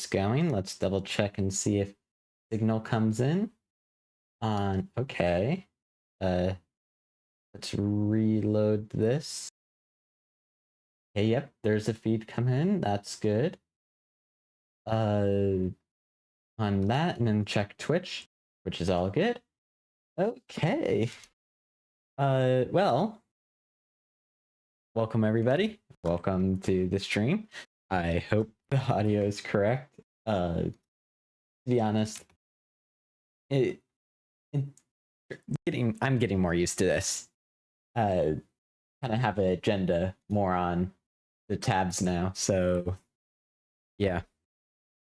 going. Let's double check and see if signal comes in. Okay. Let's reload this. Okay, yep, there's a feed come in. That's good. On that, and then check Twitch, which is all good. Okay. Well, welcome everybody. Welcome to the stream. I hope the audio is correct. To be honest, I'm getting more used to this. Kind of have an agenda more on the tabs now, so yeah.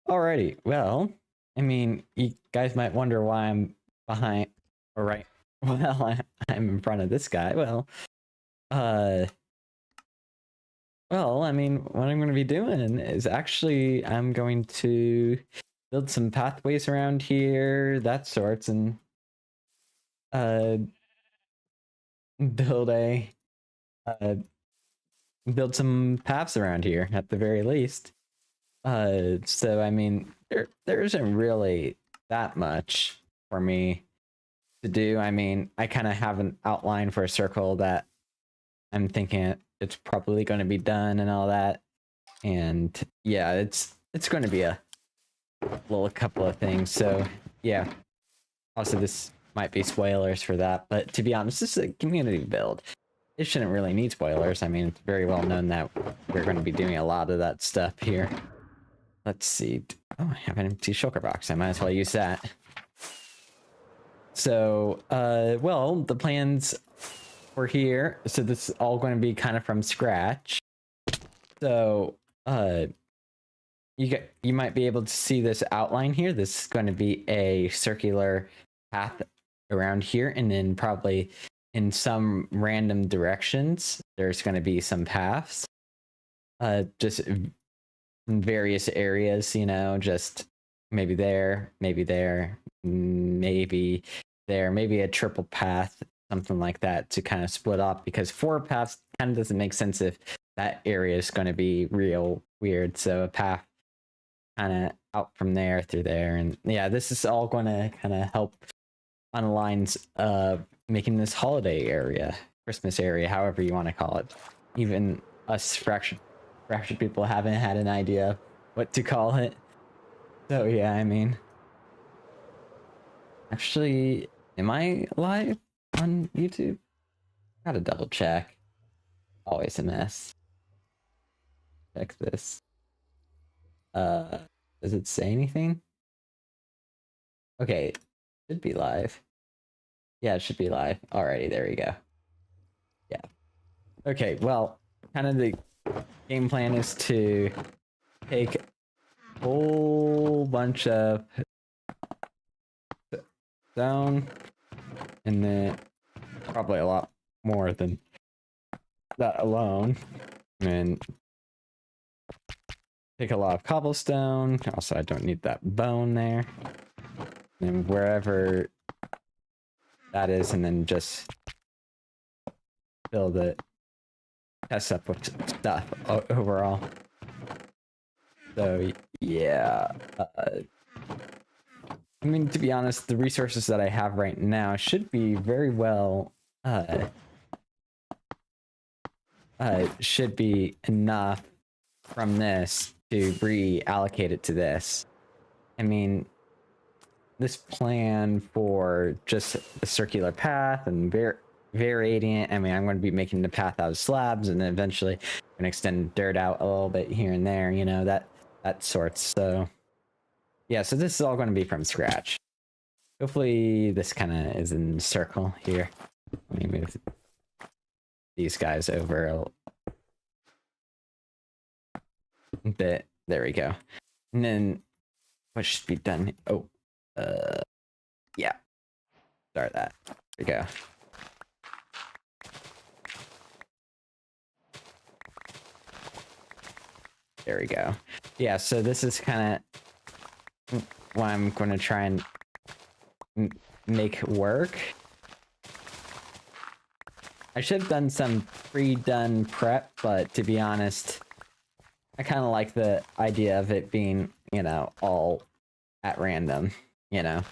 Alrighty, well, I mean, you guys might wonder why I'm behind, or right, well, I'm in front of this guy. Well, I mean, what I'm going to be doing is actually I'm going to build some pathways around here, that sorts, and build some paths around here at the very least. So I mean, there isn't really that much for me to do. I mean, I kind of have an outline for a circle that I'm thinking it's probably going to be done and all that. And yeah, it's going to be a little couple of things. So yeah, also this might be spoilers for that, but to be honest, this is a community build. It shouldn't really need spoilers. I mean, it's very well known that we're going to be doing a lot of that stuff here. Let's see. Oh, I have an empty shulker box. I might as well use that. So, well, the plans were here. So this is all going to be kind of from scratch. So, you might be able to see this outline here. This is going to be a circular path around here, and then probably in some random directions, there's going to be some paths. Just in various areas, you know, just maybe there, maybe there, maybe there, maybe a triple path, something like that, to kind of split off, because 4 paths kind of doesn't make sense if that area is going to be real weird. So a path kind of out from there through there, and yeah, this is all going to kind of help on the lines of making this holiday area, Christmas area, however you want to call it. Even us fractured people haven't had an idea what to call it. So yeah, I mean, actually, am I live on YouTube? Gotta double check. Always a mess. Check this. Does it say anything? Okay, should be live. Yeah, it should be live. Alrighty, there we go. Yeah. Okay, well, kind of the game plan is to take a whole bunch of stone, and then probably a lot more than that alone, and take a lot of cobblestone. Also, I don't need that bone there, and wherever that is, and then just build it, test up with stuff overall. So yeah, I mean, to be honest, the resources that I have right now should be very well, should be enough from this to reallocate it to this. I mean, this plan for just a circular path and varying it, I mean, I'm going to be making the path out of slabs, and then eventually I'm going to extend dirt out a little bit here and there, you know, that sorts. So yeah, so this is all going to be from scratch. Hopefully this kind of is in a circle here. Let me move these guys over a bit. There we go. And then what should be done? Oh, yeah. Start that. There we go. There we go. Yeah, so this is kind of what I'm going to try and make work. I should have done some pre-done prep, but to be honest, I kind of like the idea of it being you know, all at random, you know.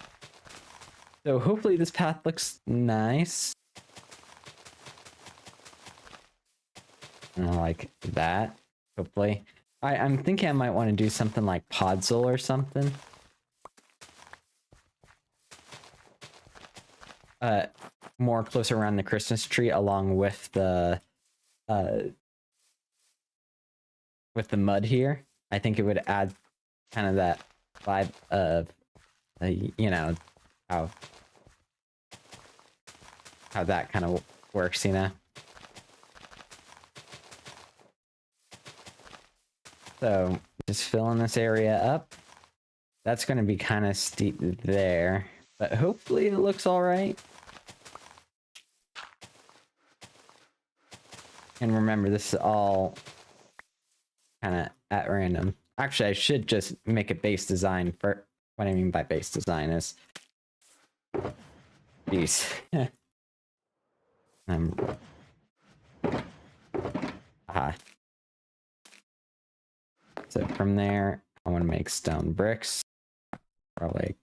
So hopefully this path looks nice. Like that, hopefully. I'm thinking I might want to do something like Podzol or something. More close around the Christmas tree along with the mud here. I think it would add kind of that vibe of, you know, how that kind of works, you know? So just filling this area up. That's going to be kind of steep there, but hopefully it looks all right. And remember, this is all kind of at random. Actually, I should just make a base design for what I mean by base design is these. So from there, I want to make stone bricks. Probably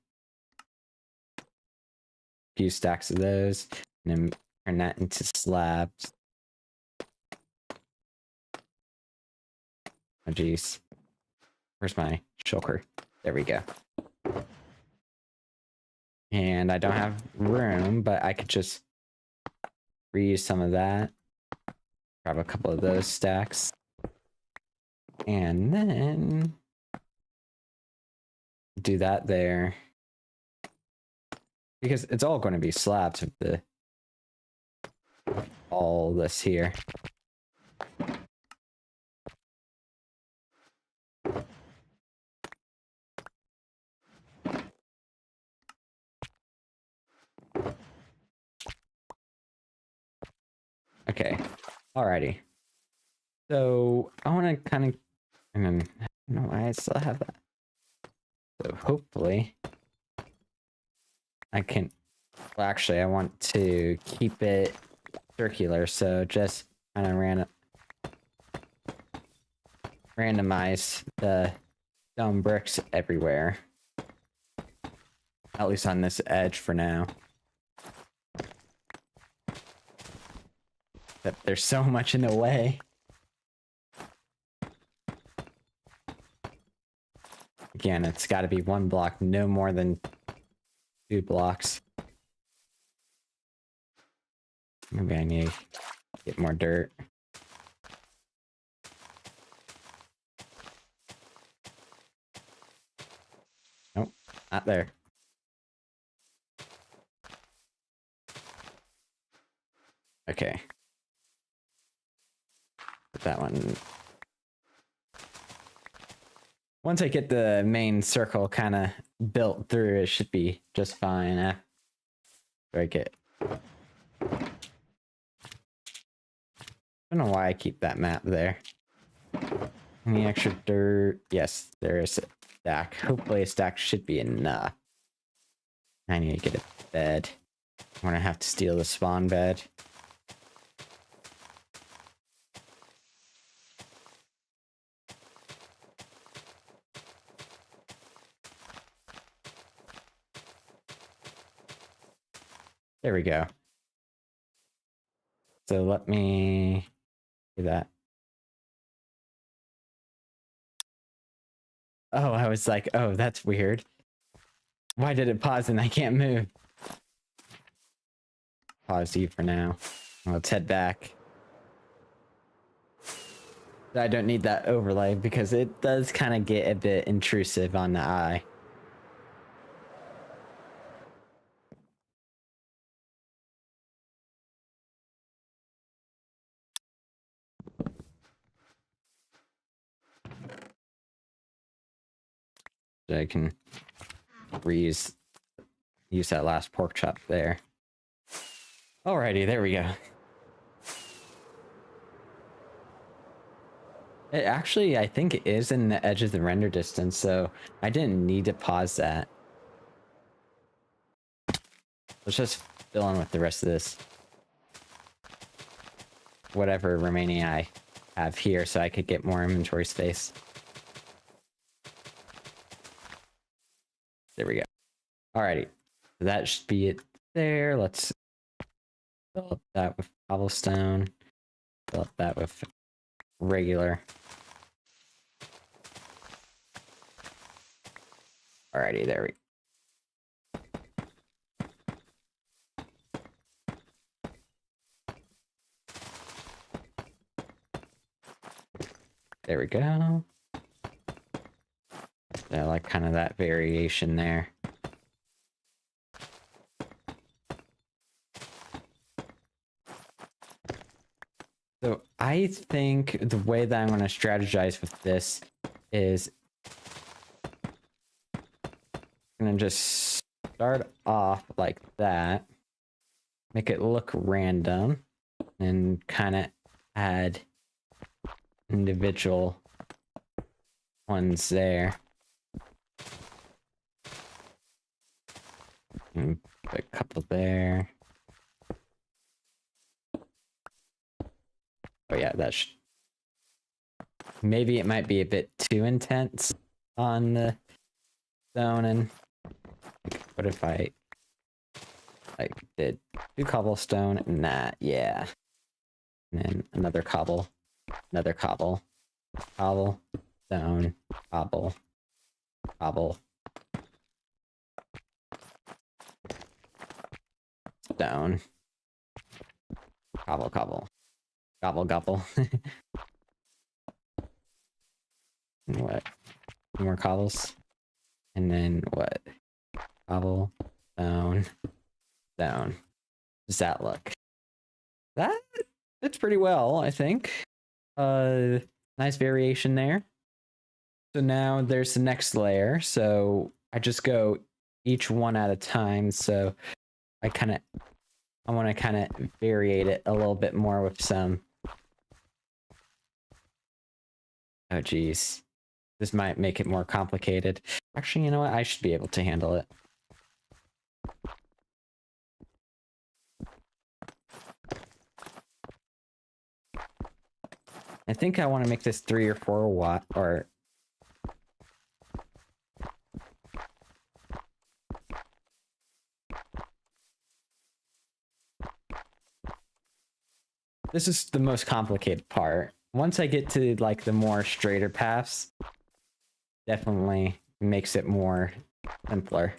a few stacks of those, and then turn that into slabs. Oh geez. Where's my shulker? There we go. And I don't have room, but I could just reuse some of that. Grab a couple of those stacks. And then do that there. Because it's all going to be slabs of the all this here. Okay, alrighty. So I want to kind of, and then I don't know why I still have that. So hopefully I can. Well, actually, I want to keep it circular. So just kind of randomize the stone bricks everywhere. At least on this edge for now. But there's so much in the way. Again, it's got to be one block, no more than 2 blocks. Maybe I need to get more dirt. Nope, not there. Okay. Put that one. Once I get the main circle kind of built through, it should be just fine. After I get. I don't know why I keep that map there. Any extra dirt? Yes, there is a stack. Hopefully a stack should be enough. I need to get a bed. I'm gonna have to steal the spawn bed. There we go. So let me do that. Oh, I was like, oh, that's weird. Why did it pause and I can't move? Pause you for now. Let's head back. I don't need that overlay because it does kind of get a bit intrusive on the eye. I can use that last pork chop there. Alrighty, there we go. It actually, I think it is in the edge of the render distance, so I didn't need to pause that. Let's just fill in with the rest of this. Whatever remaining I have here so I could get more inventory space. There we go. Alrighty. That should be it there. Let's fill up that with cobblestone. Fill up that with regular. Alrighty, there we There we go. I like kind of that variation there. So I think the way that I'm going to strategize with this is I'm going to just start off like that, make it look random, and kind of add individual ones there. And put a couple there. Oh yeah, that should... Maybe it might be a bit too intense on the stone. And what if I like did 2 cobblestone and that? Yeah. And then another cobble, cobble, stone, cobble, stone, gobble. And what? More cobbles. And then what? Cobble, stone. Does that look? That fits pretty well, I think. Nice variation there. So now there's the next layer. So I just go each one at a time. So I want to kind of variate it a little bit more with some. Oh geez, this might make it more complicated. Actually, you know what? I should be able to handle it. I think I want to make this 3 or 4 watt, or this is the most complicated part. Once I get to like the more straighter paths, definitely makes it more simpler.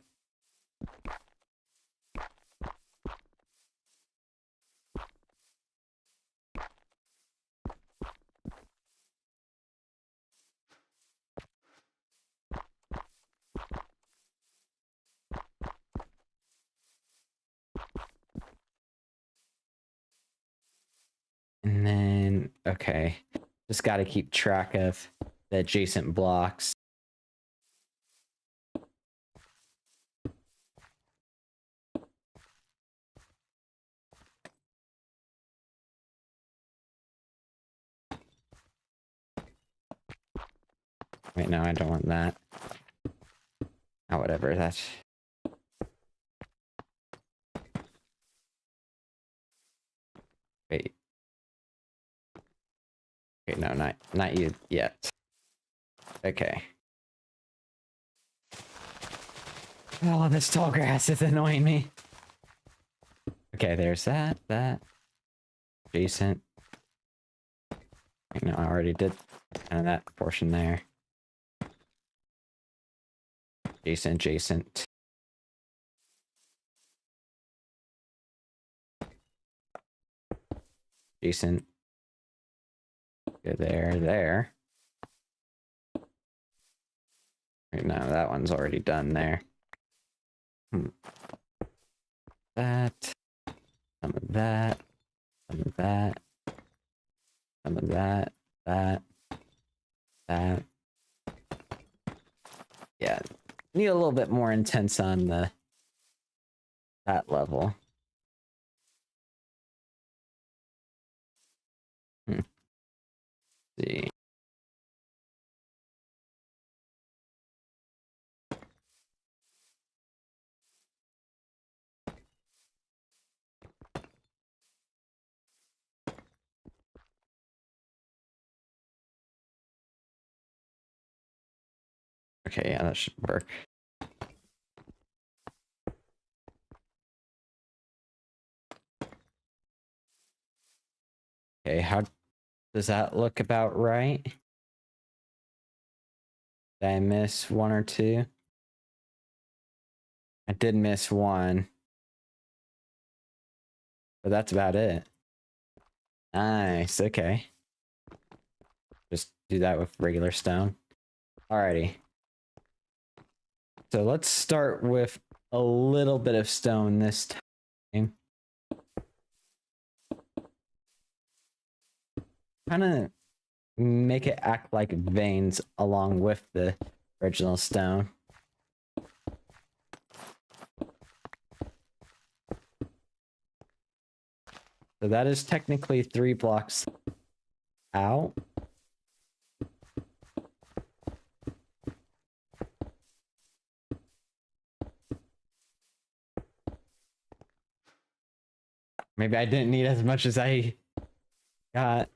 And then, okay, just got to keep track of the adjacent blocks. Wait, no, I don't want that. Oh, whatever, that's... Wait. Okay, no, not you yet. Okay. Oh, this tall grass is annoying me. Okay, there's that. Adjacent. No, I already did kind of that portion there. Adjacent. Adjacent. Go there. Right now, that one's already done there. That. Some of that. Some of that. Some of that. That. Yeah. Need a little bit more intense on that level. See. Okay, yeah, that should work. Okay, how does that look about right? Did I miss one or two? I did miss one. But that's about it. Nice, okay. Just do that with regular stone. Alrighty. So let's start with a little bit of stone this time. Kind of make it act like veins along with the original stone. So that is technically 3 blocks out. Maybe I didn't need as much as I got.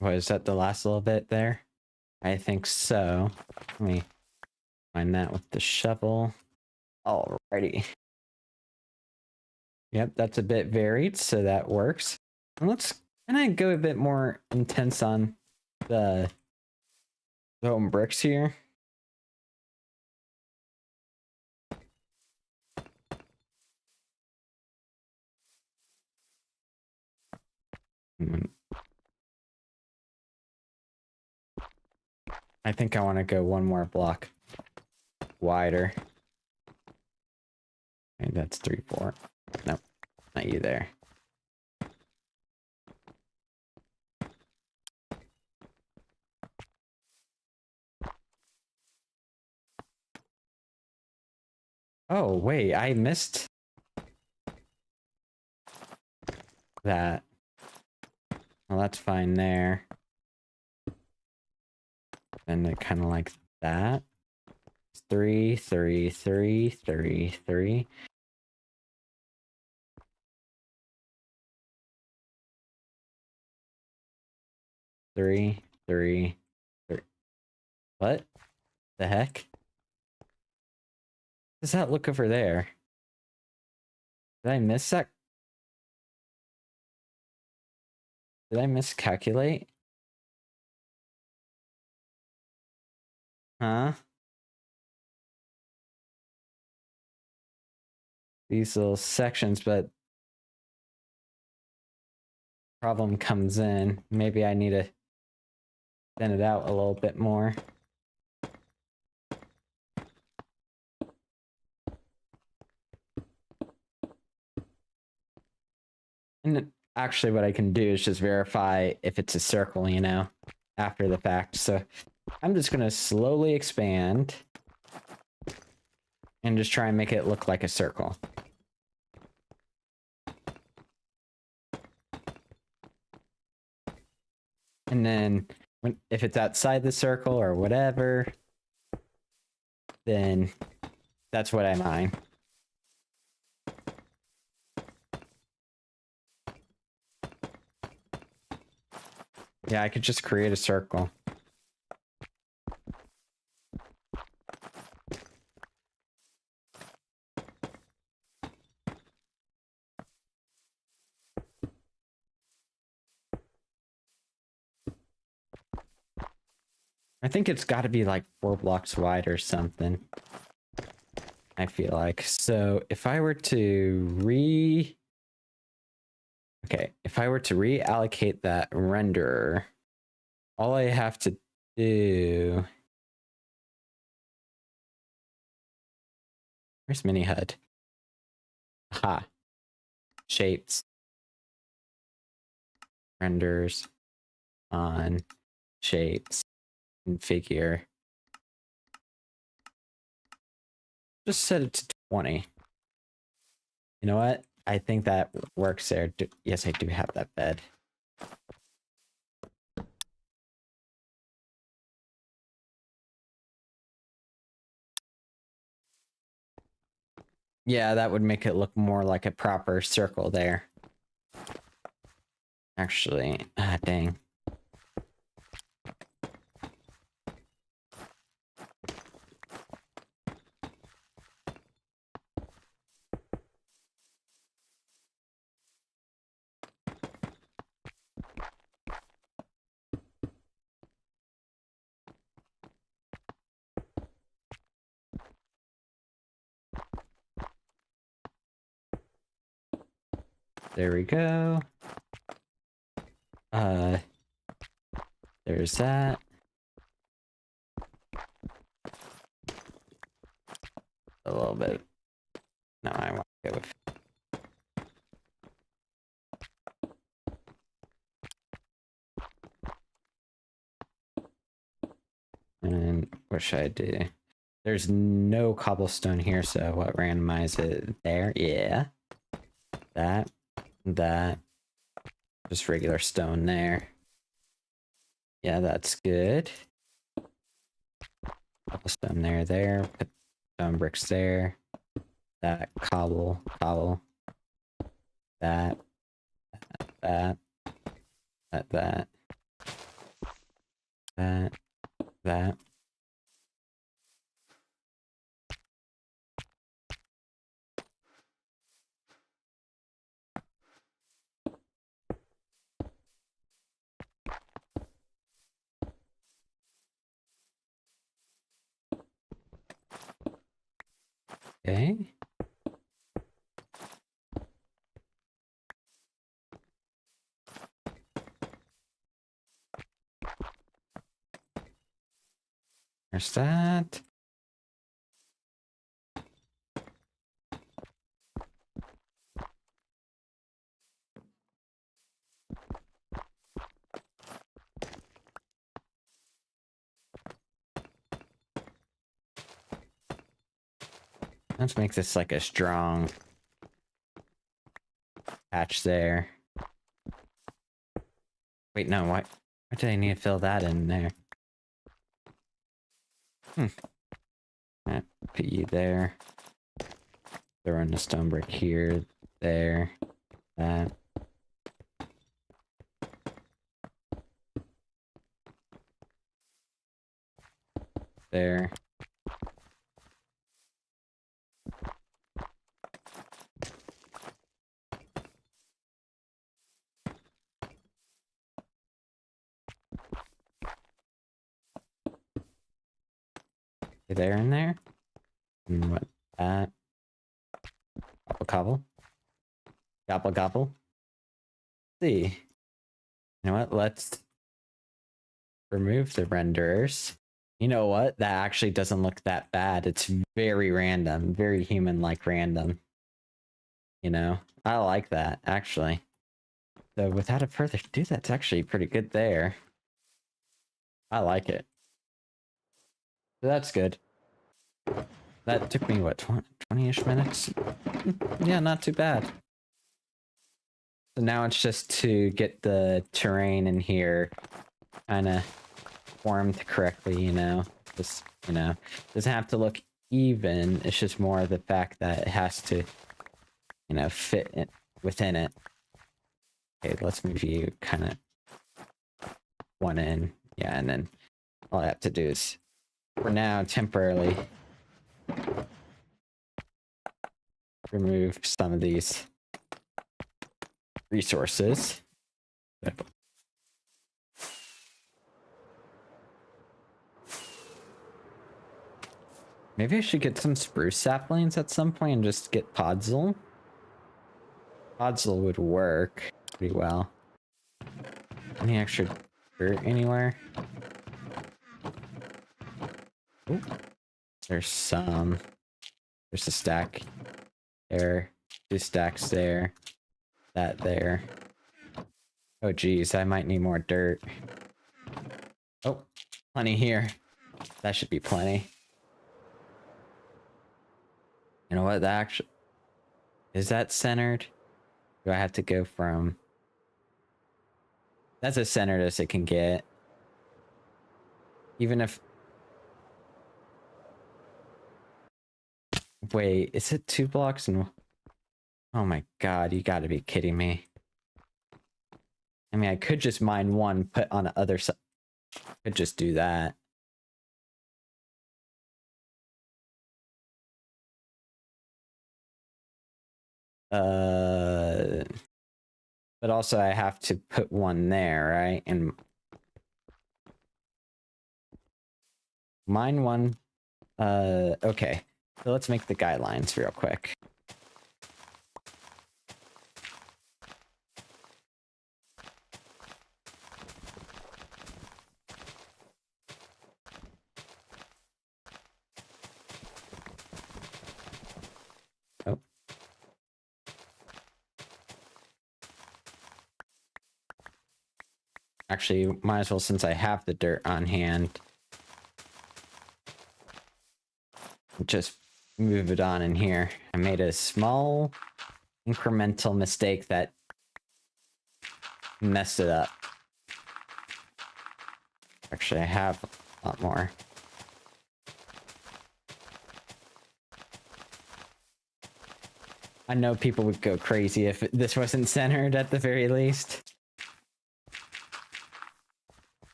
Was that the last little bit there? I think so. Let me find that with the shovel. Alrighty. Yep, that's a bit varied, so that works. And let's kind of go a bit more intense on the stone bricks here. I think I want to go one more block wider. Okay, that's 3, 4. Nope, not you there. Oh, wait, I missed that. Well, that's fine there. And it kind of like that. 3, 3, 3, 3, 3. Three, three, three. What the heck? Does that look over there? Did I miss that? Did I miscalculate? Huh? These little sections, but problem comes in. Maybe I need to thin it out a little bit more. And actually what I can do is just verify if it's a circle, you know, after the fact. So I'm just gonna slowly expand and just try and make it look like a circle. And then if it's outside the circle or whatever, then that's what I mine. Yeah, I could just create a circle. I think it's got to be like 4 blocks wide or something. I feel like. So if I were to if I were to reallocate that renderer, all I have to do... Where's mini HUD? Aha. Shapes. Renders. On. Shapes. Configure. Just set it to 20. You know what? I think that works there. Yes, I do have that bed. Yeah, that would make it look more like a proper circle there. Actually, dang. There we go. There's that. A little bit. No, I want to go with. And what should I do? There's no cobblestone here, so what, randomize it there? Yeah. That. Just regular stone there. Yeah, that's good. Cobblestone there. Put stone bricks there. That, cobble. That. Okay. There's that. Let's make this like a strong patch there. Wait, no, why did I need to fill that in there? Put you there. Throw in a stone brick here, there, that. There. There and there. And what? That. Gobble. Gobble. See. You know what? Let's remove the renderers. You know what? That actually doesn't look that bad. It's very random, very human-like random. You know? I like that, actually. So without a further ado, that's actually pretty good there. I like it. So that's good. That took me, what, 20-ish minutes? Yeah, not too bad. So now it's just to get the terrain in here kind of formed correctly, you know? Just, you know, doesn't have to look even. It's just more the fact that it has to, you know, fit it within it. Okay, let's move you kind of one in. Yeah, and then all I have to do is, for now, temporarily remove some of these resources. Maybe I should get some spruce saplings at some point and just get podzol. Podzol would work pretty well. Any extra dirt anywhere? Ooh. There's some. There's a stack there. 2 stacks there. That there. Oh geez, I might need more dirt. Oh, plenty here. That should be plenty. You know what? That actually... Is that centered? Do I have to go from... That's as centered as it can get. Even if... Wait, is it 2 blocks? And oh my god, you gotta be kidding me. I mean, I could just mine one, put on the other side. Could just do that. But also I have to put one there, right? And mine one. Okay. So let's make the guidelines real quick. Oh. Actually, might as well, since I have the dirt on hand, just move it on in here. I made a small incremental mistake that messed it up. Actually, I have a lot more. I know people would go crazy if this wasn't centered at the very least.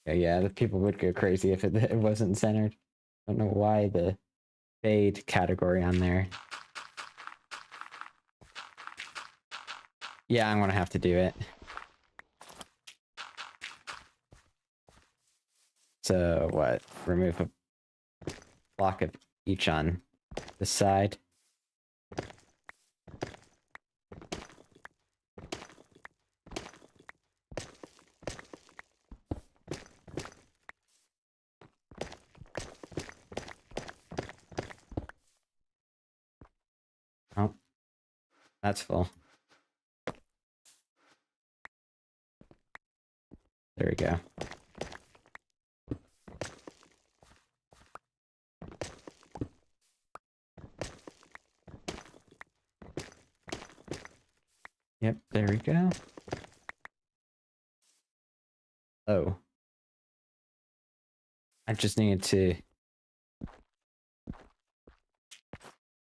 Yeah, the people would go crazy if it wasn't centered. I don't know why the fade category on there. Yeah, I'm gonna have to do it. So what? Remove a block of each on the side. Oh, that's full. There we go. Yep, there we go. Oh. I just needed to...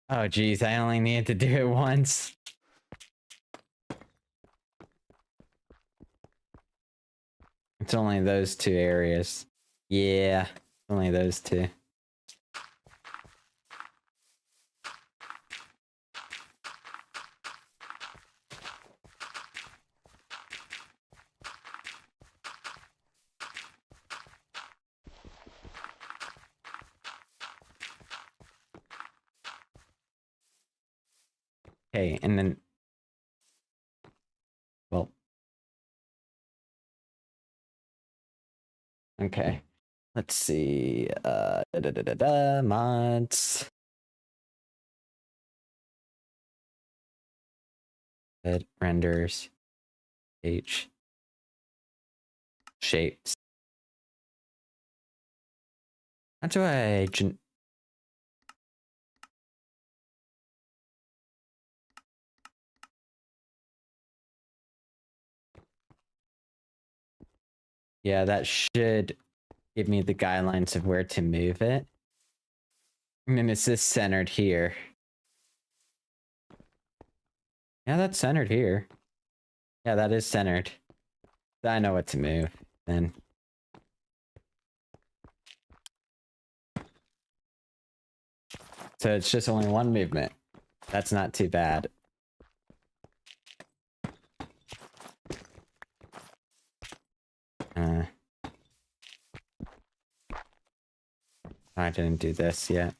Oh, geez, I only needed to do it once. It's only those 2 areas. Yeah, only those 2. Okay, and then... Well... Okay. Let's see. Mods. Renders. H. Shapes. How do I... Yeah, that should give me the guidelines of where to move it. And then it's this centered here. Yeah, that's centered here. Yeah, that is centered. I know what to move then. So it's just only one movement. That's not too bad. I didn't do this yet.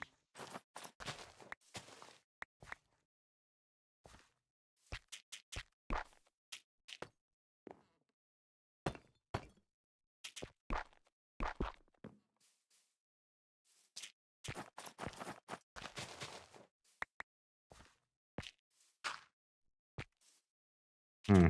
Hmm.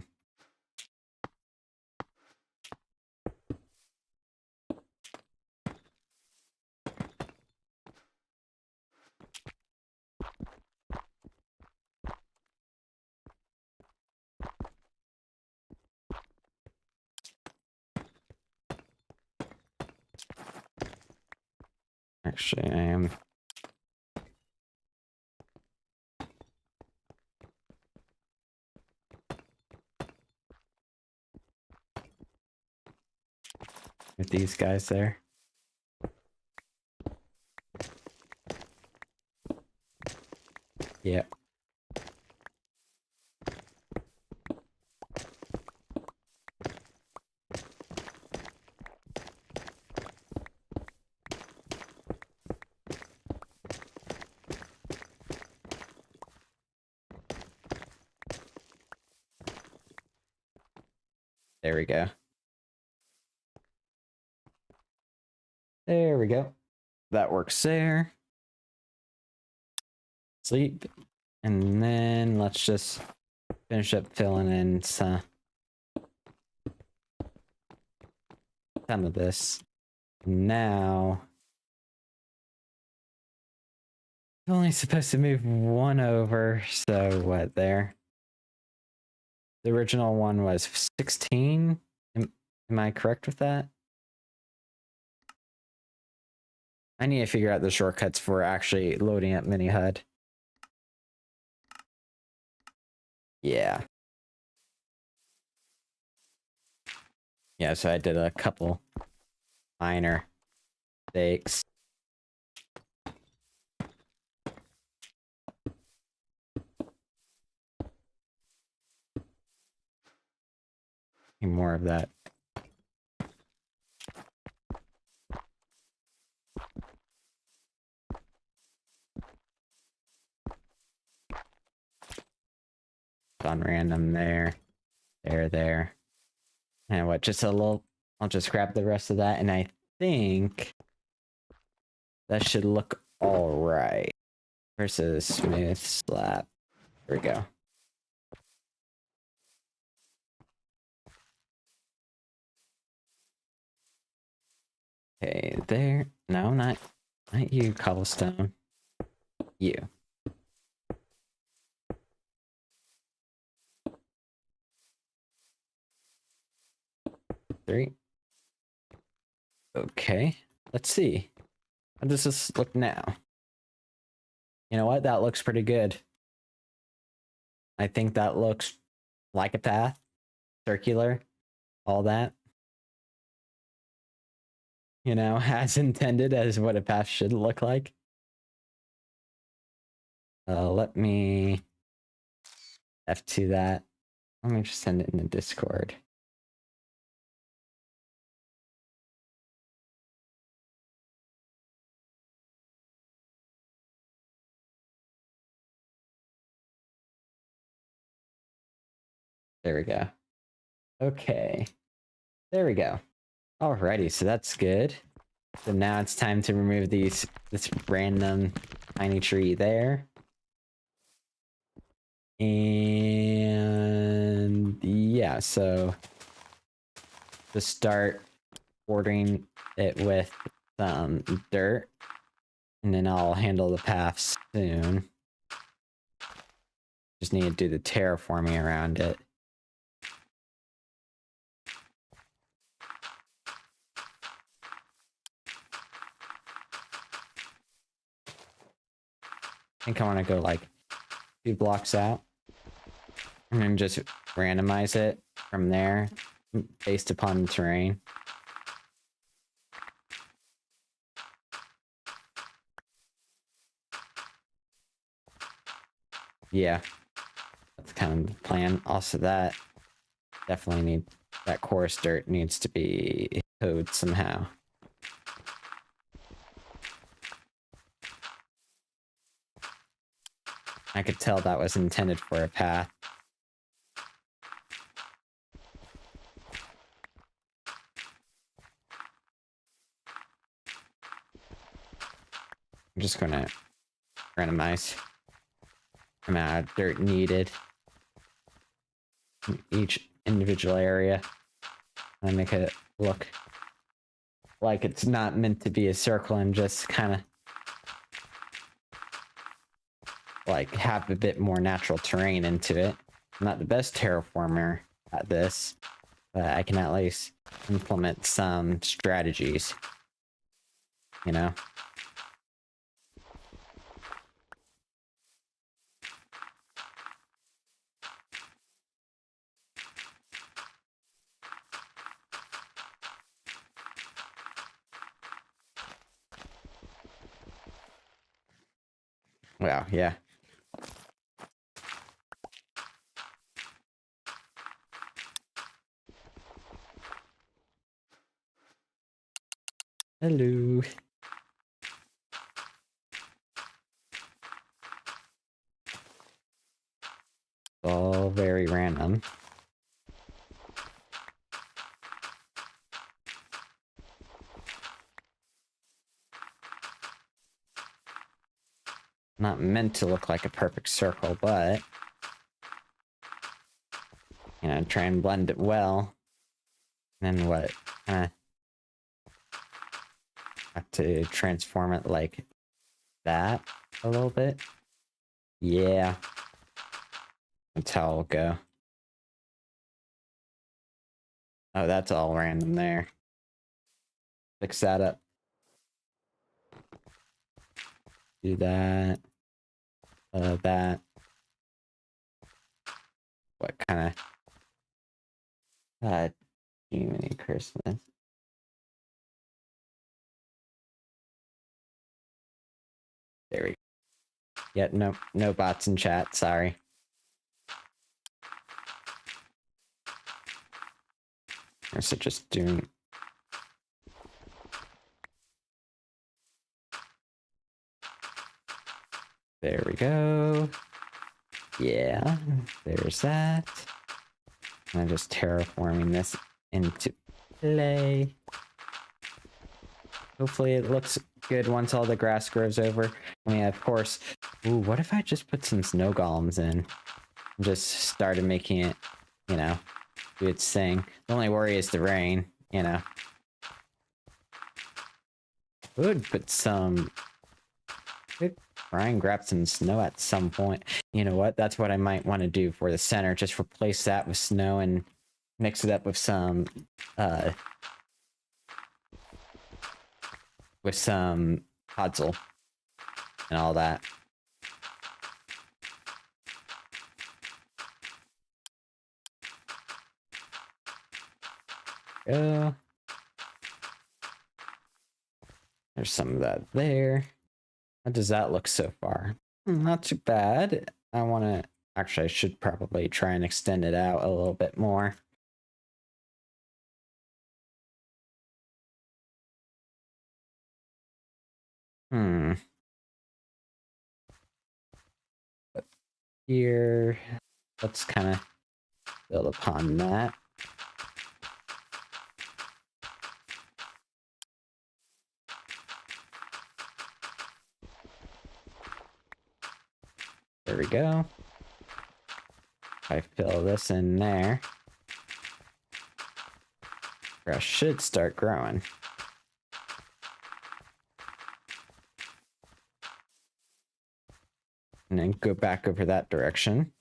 Actually, I am. With these guys there. Yep. There we go. There we go. That works there. Sleep. And then let's just finish up filling in some of this. Now, I'm only supposed to move one over, so what there? The original one was 16. Am I correct with that? I need to figure out the shortcuts for actually loading up mini HUD. Yeah. Yeah, so I did a couple minor mistakes. Need more of that. On random there. There. And what, just a little, I'll just grab the rest of that, and I think that should look all right. Versus smooth slap. There we go. Okay, there. No, not you, cobblestone. You. Three. Okay, let's see. How does this look now? You know what? That looks pretty good. I think that looks like a path. Circular. All that. You know, as intended as what a path should look like. Let me F2 that. Let me just send it in the Discord. There we go. Okay. There we go. Alrighty, so that's good. So now it's time to remove this random tiny tree there. And yeah, so just start bordering it with some dirt, and then I'll handle the path soon. Just need to do the terraforming around it. I think I want to go like 2 blocks out, and then just randomize it from there based upon the terrain. Yeah, that's kind of the plan. Also, that definitely that coarse dirt needs to be coded somehow. I could tell that was intended for a path. I'm just gonna randomize the amount of dirt needed in each individual area and make it look like it's not meant to be a circle, and just kind of like have a bit more natural terrain into it. I'm not the best terraformer at this, but I can at least implement some strategies, you know? Wow, yeah. Hello. All very random. Not meant to look like a perfect circle, but you know, try and blend it well. And then what? Have to transform it like that a little bit. Yeah. That's how it'll go. Oh, that's all random there. Fix that up. Do that. That. What kind of... Jiminy Christmas. There we go. Yeah, no bots in chat, sorry. So just doing... There we go. Yeah, there's that. And I'm just terraforming this into play. Hopefully it looks good once all the grass grows over. I mean, of course... Ooh, what if I just put some snow golems in? And just started making it, you know, do its thing. The only worry is the rain, you know. Would put some... Could try and grab some snow at some point. You know what? That's what I might want to do for the center. Just replace that with snow and mix it up with some puzzle and all that. There's some of that there. How does that look so far? Not too bad. I want to... Actually, I should probably try and extend it out a little bit more. But here, let's kind of build upon that. There we go. I fill this in there. Grass should start growing. And then go back over that direction.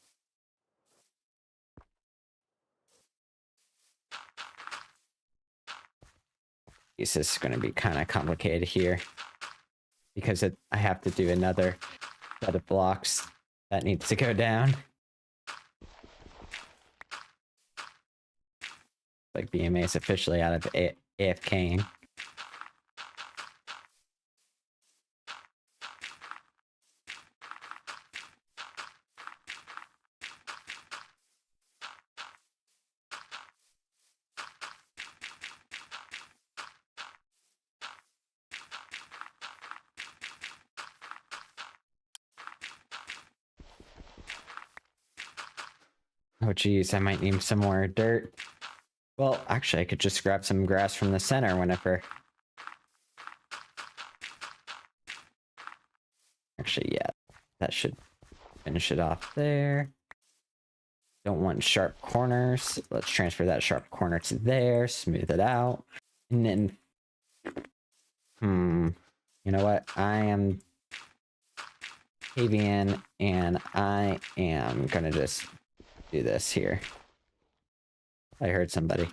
This is going to be kind of complicated here. Because I have to do another set of blocks that needs to go down. Like BMA is officially out of AFKing. Oh geez, I might need some more dirt. Well, actually, I could just grab some grass from the center whenever. Actually, yeah, that should finish it off there. Don't want sharp corners. Let's transfer that sharp corner to there, smooth it out. And then, you know what? I am caving in, and I am gonna just do this here. I heard somebody.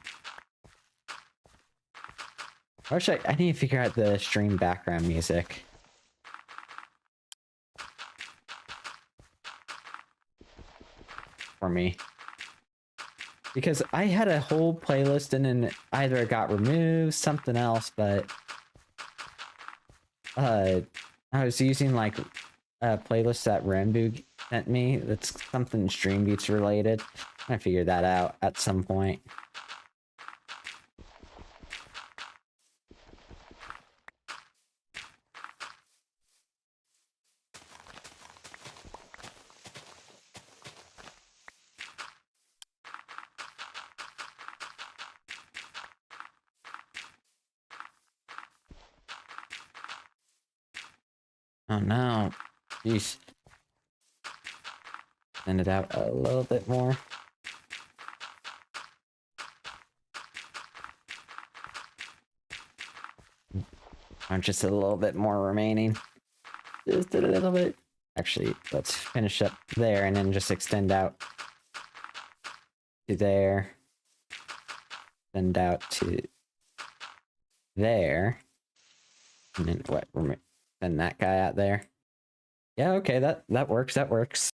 Actually, I need to figure out the stream background music. For me. Because I had a whole playlist and then either it got removed, something else, but I was using like playlist that Rambo sent me. That's something Stream Beats related. I figured that out at some point. Oh no. Jeez. Send it out a little bit more. Or just a little bit more remaining. Just a little bit. Actually, let's finish up there and then just extend out to there. Extend out to there. And then what? Send that guy out there. Yeah, okay, that works. That works.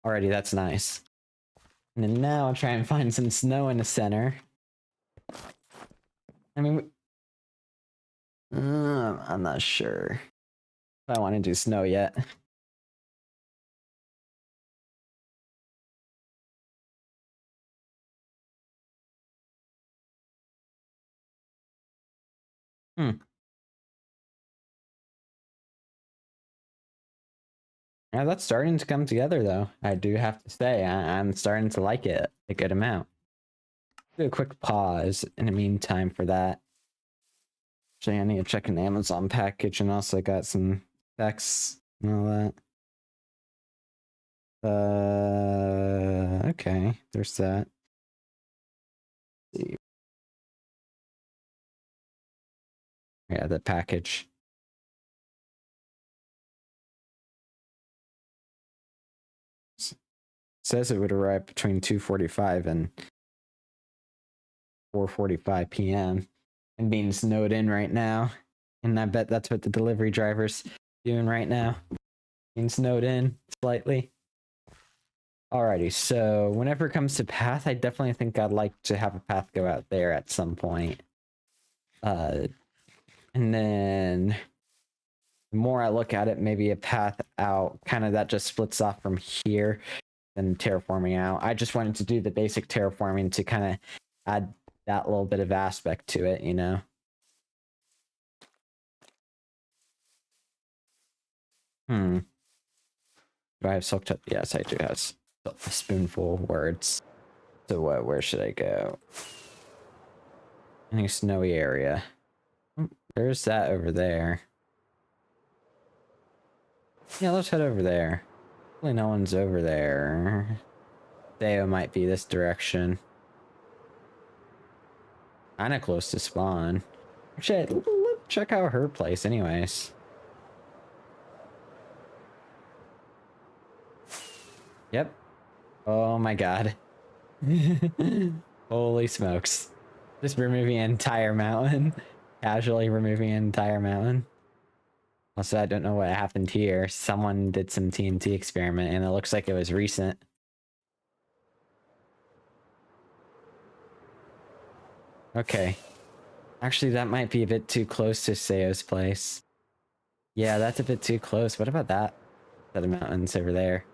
Alrighty, that's nice. And then now I'll try and find some snow in the center. I mean, I'm not sure if I want to do snow yet. Yeah, that's starting to come together, though. I do have to say, I'm starting to like it a good amount. Do a quick pause in the meantime for that. Actually, I need to check an Amazon package and also got some specs and all that. Okay, there's that. Let's see. Yeah, the package. Says it would arrive between 2:45 and 4:45 p.m. and being snowed in right now. And I bet that's what the delivery driver's doing right now. Being snowed in slightly. Alrighty, so whenever it comes to path, I definitely think I'd like to have a path go out there at some point. And then the more I look at it, maybe a path out, kind of that just splits off from here and terraforming out. I just wanted to do the basic terraforming to kind of add that little bit of aspect to it, you know? Do I have soaked up? Yes, I do have a spoonful of words. So where should I go? Any snowy area? There's that over there. Yeah, let's head over there. Hopefully no one's over there. Theo might be this direction. Kinda close to spawn. Actually, let's check out her place anyways. Yep. Oh my god. Holy smokes. Just removing an entire mountain. Casually removing an entire mountain. Also, I don't know what happened here. Someone did some TNT experiment and it looks like it was recent. Okay. Actually, that might be a bit too close to Seo's place. Yeah, that's a bit too close. What about that set of mountains over there?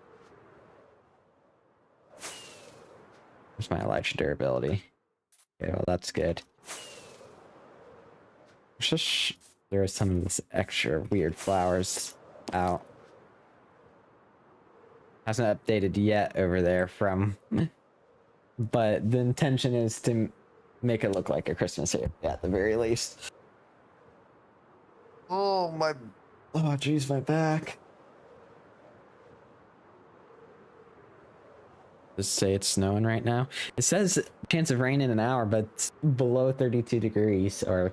Where's my Elytra durability? Okay, well, that's good. Just there is some of this extra weird flowers out. Hasn't updated yet over there from, but the intention is to make it look like a Christmas area at the very least. Oh jeez, my back. Just say it's snowing right now. It says chance of rain in an hour, but it's below 32 degrees or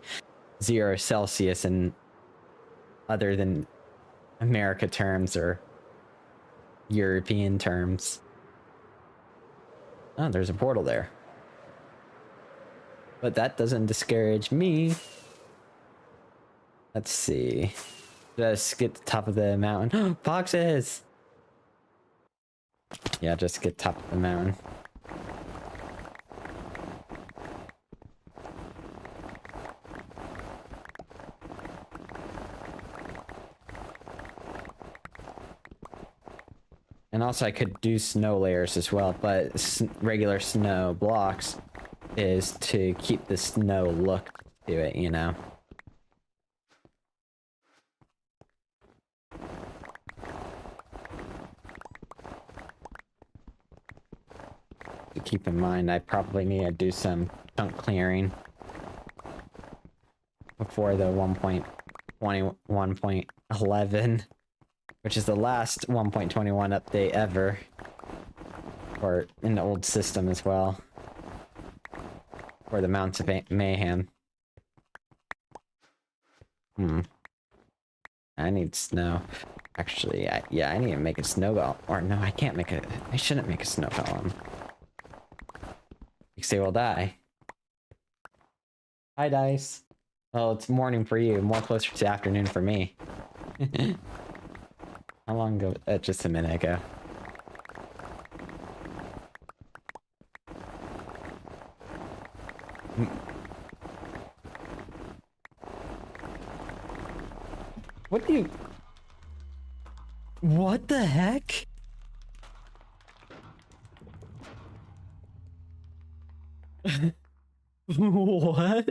0 Celsius in other than America terms or European terms. Oh, there's a portal there. But that doesn't discourage me. Let's see. Just get to the top of the mountain. Foxes! Yeah, just get top of the mountain. And also I could do snow layers as well, but regular snow blocks is to keep the snow look to it, you know? To keep in mind, I probably need to do some chunk clearing before the 1.21.11, which is the last 1.21 update ever, or in the old system as well, for the Mounts of Mayhem. I need snow. Actually, yeah, I need to make a snow golem. Or no, I can't make it. I shouldn't make a snow golem. Because they will die. Hi, Dice. Well, it's morning for you. More closer to afternoon for me. How long ago? Just a minute ago. What do you... What the heck? What?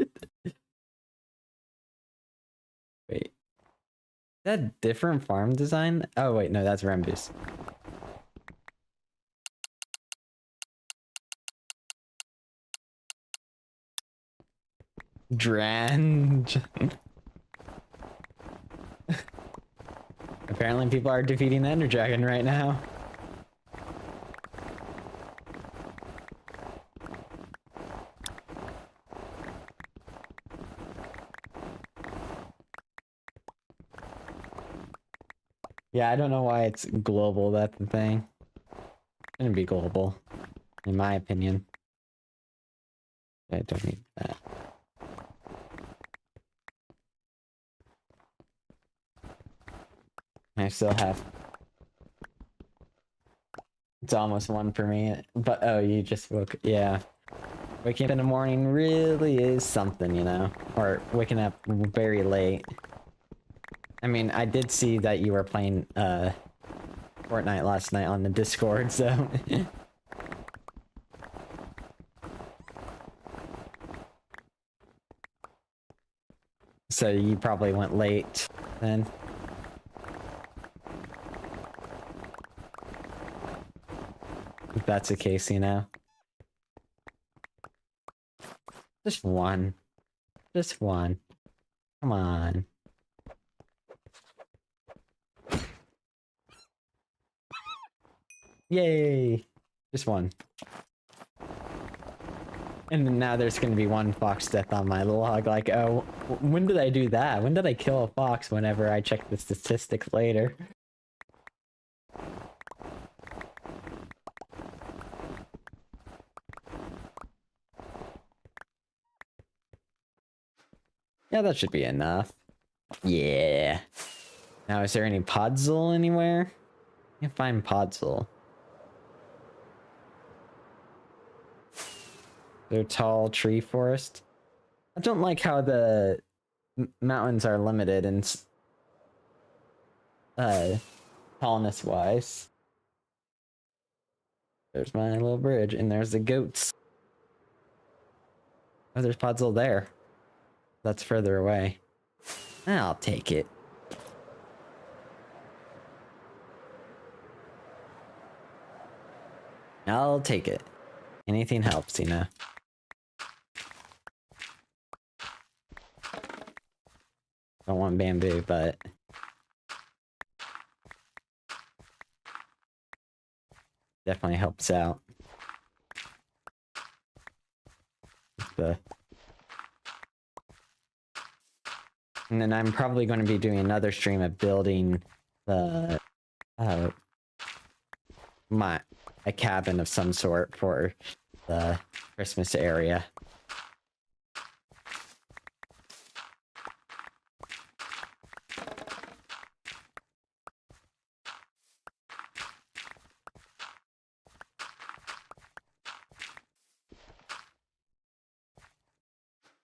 Wait. Is that different farm design? Oh wait, no, that's Rembus. Drange. Apparently people are defeating the Ender Dragon right now. Yeah, I don't know why it's global, that's the thing. It's gonna be global, in my opinion. I don't need that. I still have... It's almost 1 for me, but oh, you just woke... Yeah. Waking up in the morning really is something, you know? Or waking up very late. I mean, I did see that you were playing, Fortnite last night on the Discord, so... So you probably went late, then? If that's the case, you know? Just one. Just one. Come on. Yay! Just one. And then now there's gonna be 1 fox death on my log, like, oh, when did I do that? When did I kill a fox whenever I check the statistics later? Yeah, that should be enough. Yeah. Now, is there any podzol anywhere? I can't find podzol. They're tall tree forest. I don't like how the mountains are limited in tallness wise. There's my little bridge, and there's the goats. Oh, there's podzol there. That's further away. I'll take it. I'll take it. Anything helps, you know. Don't want bamboo, but... definitely helps out. And then I'm probably going to be doing another stream of building the... a cabin of some sort for the Christmas area.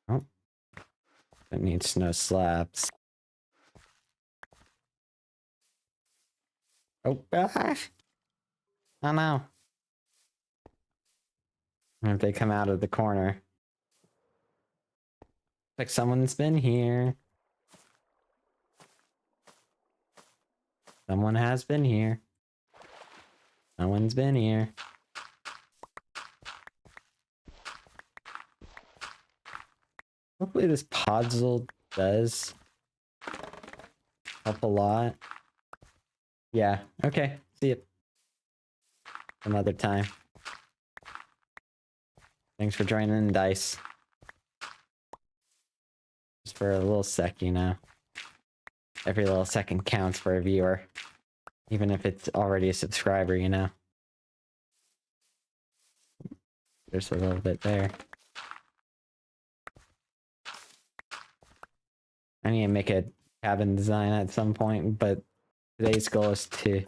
Oh. It needs no slabs. Oh, ah. Oh no. And if they come out of the corner. Like someone's been here. Someone has been here. Someone's been here. Hopefully this puzzle does help a lot. Yeah, okay. See it another time. Thanks for joining, Dice. Just for a little sec, you know. Every little second counts for a viewer. Even if it's already a subscriber, you know. There's a little bit there. I need to make a cabin design at some point, but today's goal is to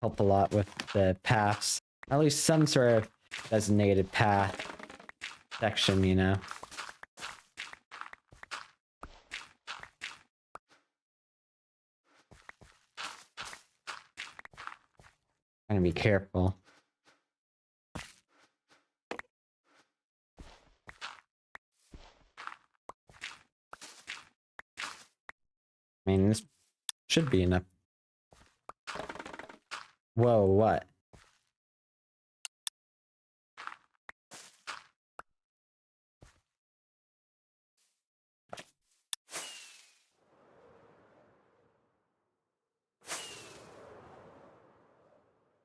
help a lot with the paths. At least some sort of designated path section, you know. Trying to be careful. I mean, this should be enough. Whoa, what?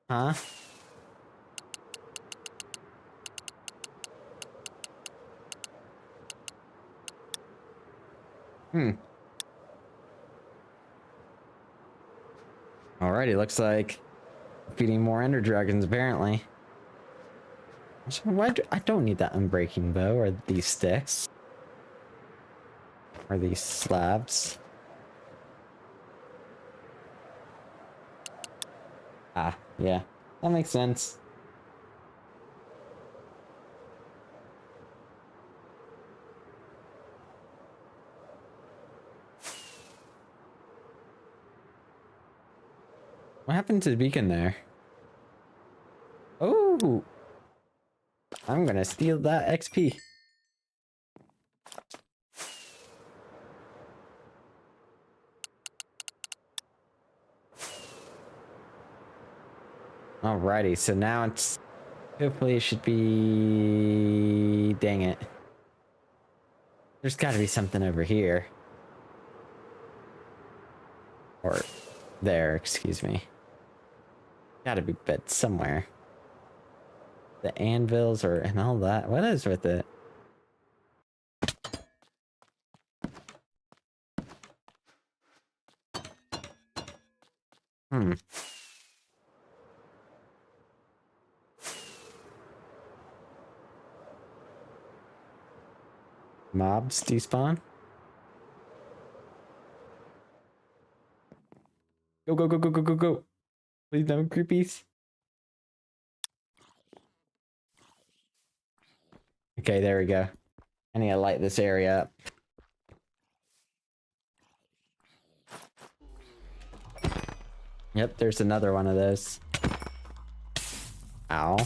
Huh? Alrighty, looks like feeding more ender dragons, apparently. So why I don't need that unbreaking bow or these sticks. Or these slabs. Ah, yeah. That makes sense. What happened to the beacon there? Oh! I'm gonna steal that XP. Alrighty, so now it's... Hopefully it should be... Dang it. There's gotta be something over here. Or... There, excuse me. Gotta be bed somewhere. The anvils or... and all that. What is with it? Hmm. Mobs despawn? Go, go, go, go, go, go, go. Please no creepies. Okay, there we go. I need to light this area up. Yep, there's another one of those. Ow.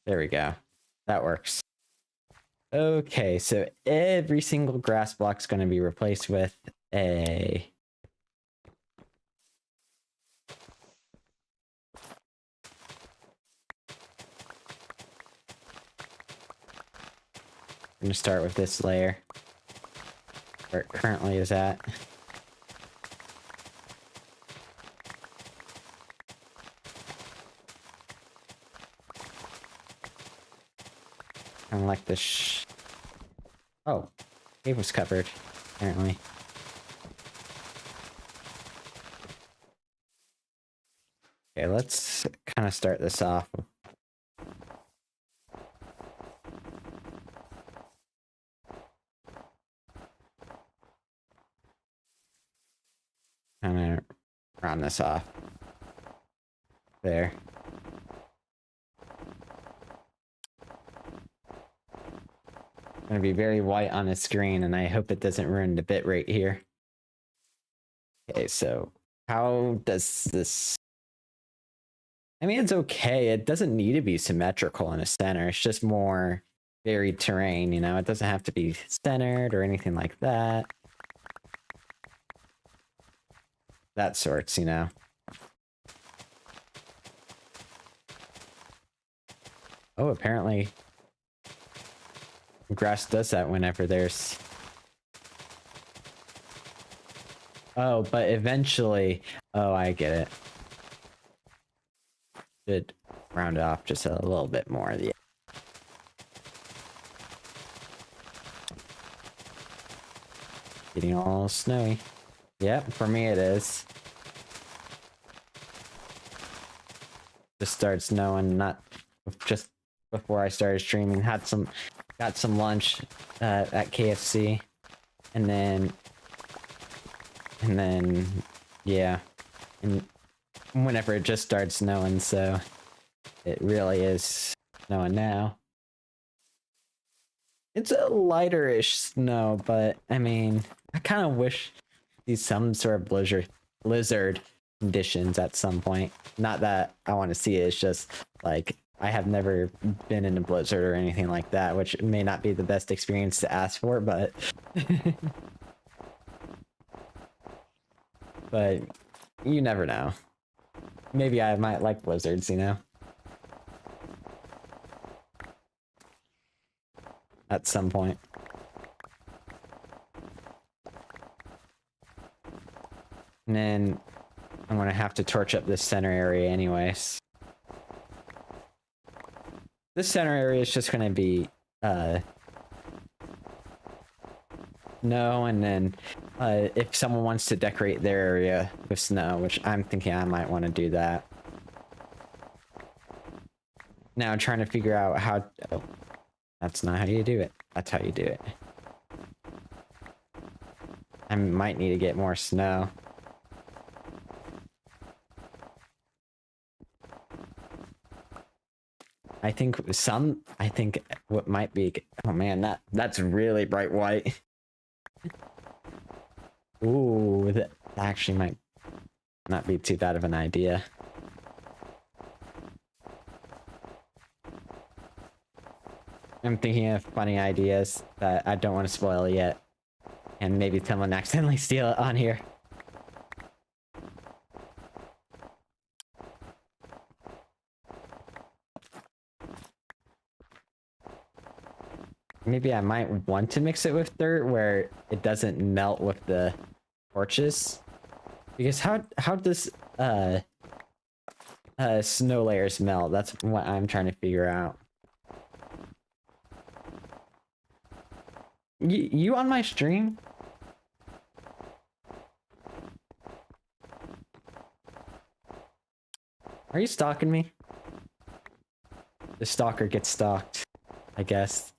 There we go. That works. Okay, so every single grass block's going to be replaced with a... I'm going to start with this layer. Where it currently is at. Kind of like this. Oh, cave was covered, apparently. Okay, let's kind of start this off. kind of round this off. There. Gonna be very white on the screen, and I hope it doesn't ruin the bitrate here. Okay, so how does this... I mean, it's okay. It doesn't need to be symmetrical in the center. It's just more varied terrain, you know? It doesn't have to be centered or anything like that. That sorts, you know? Oh, apparently grass does that whenever there's... Oh, but eventually... Oh, I get it. Should round it off just a little bit more. Yeah. Getting all snowy. Yep, for me it is. Just started snowing, not just before I started streaming. Got some lunch at KFC, and then yeah, and whenever it just started snowing, so it really is snowing now. It's a lighter-ish snow, but I mean, I kind of wish these some sort of blizzard conditions at some point. Not that I want to see it, it's just like I have never been in a blizzard or anything like that, which may not be the best experience to ask for, but but you never know. Maybe I might like blizzards, you know? At some point. And then I'm gonna have to torch up this center area anyways. This center area is just gonna be snow, and then if someone wants to decorate their area with snow, which I'm thinking I might want to do that. Now I'm trying to figure out how... Oh, that's not how you do it. That's how you do it. I might need to get more snow. I think what might be... Oh man, that's really bright white. Ooh, that actually might not be too bad of an idea. I'm thinking of funny ideas that I don't want to spoil yet. And maybe someone accidentally steal it on here. Maybe I might want to mix it with dirt where it doesn't melt with the torches. Because how does snow layers melt? That's what I'm trying to figure out. You on my stream? Are you stalking me? The stalker gets stalked, I guess.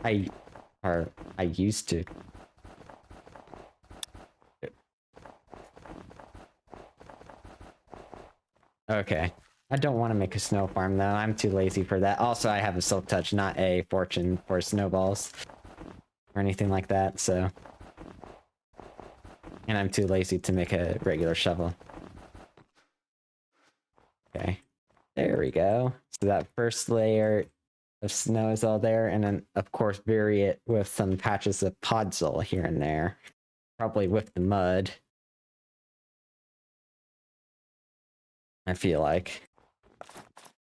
I used to. Okay. I don't want to make a snow farm though. I'm too lazy for that. Also, I have a silk touch, not a fortune for snowballs or anything like that, so. And I'm too lazy to make a regular shovel. Okay. There we go. So that first layer of snow is all there, and then of course vary it with some patches of podzol here and there. Probably with the mud. I feel like.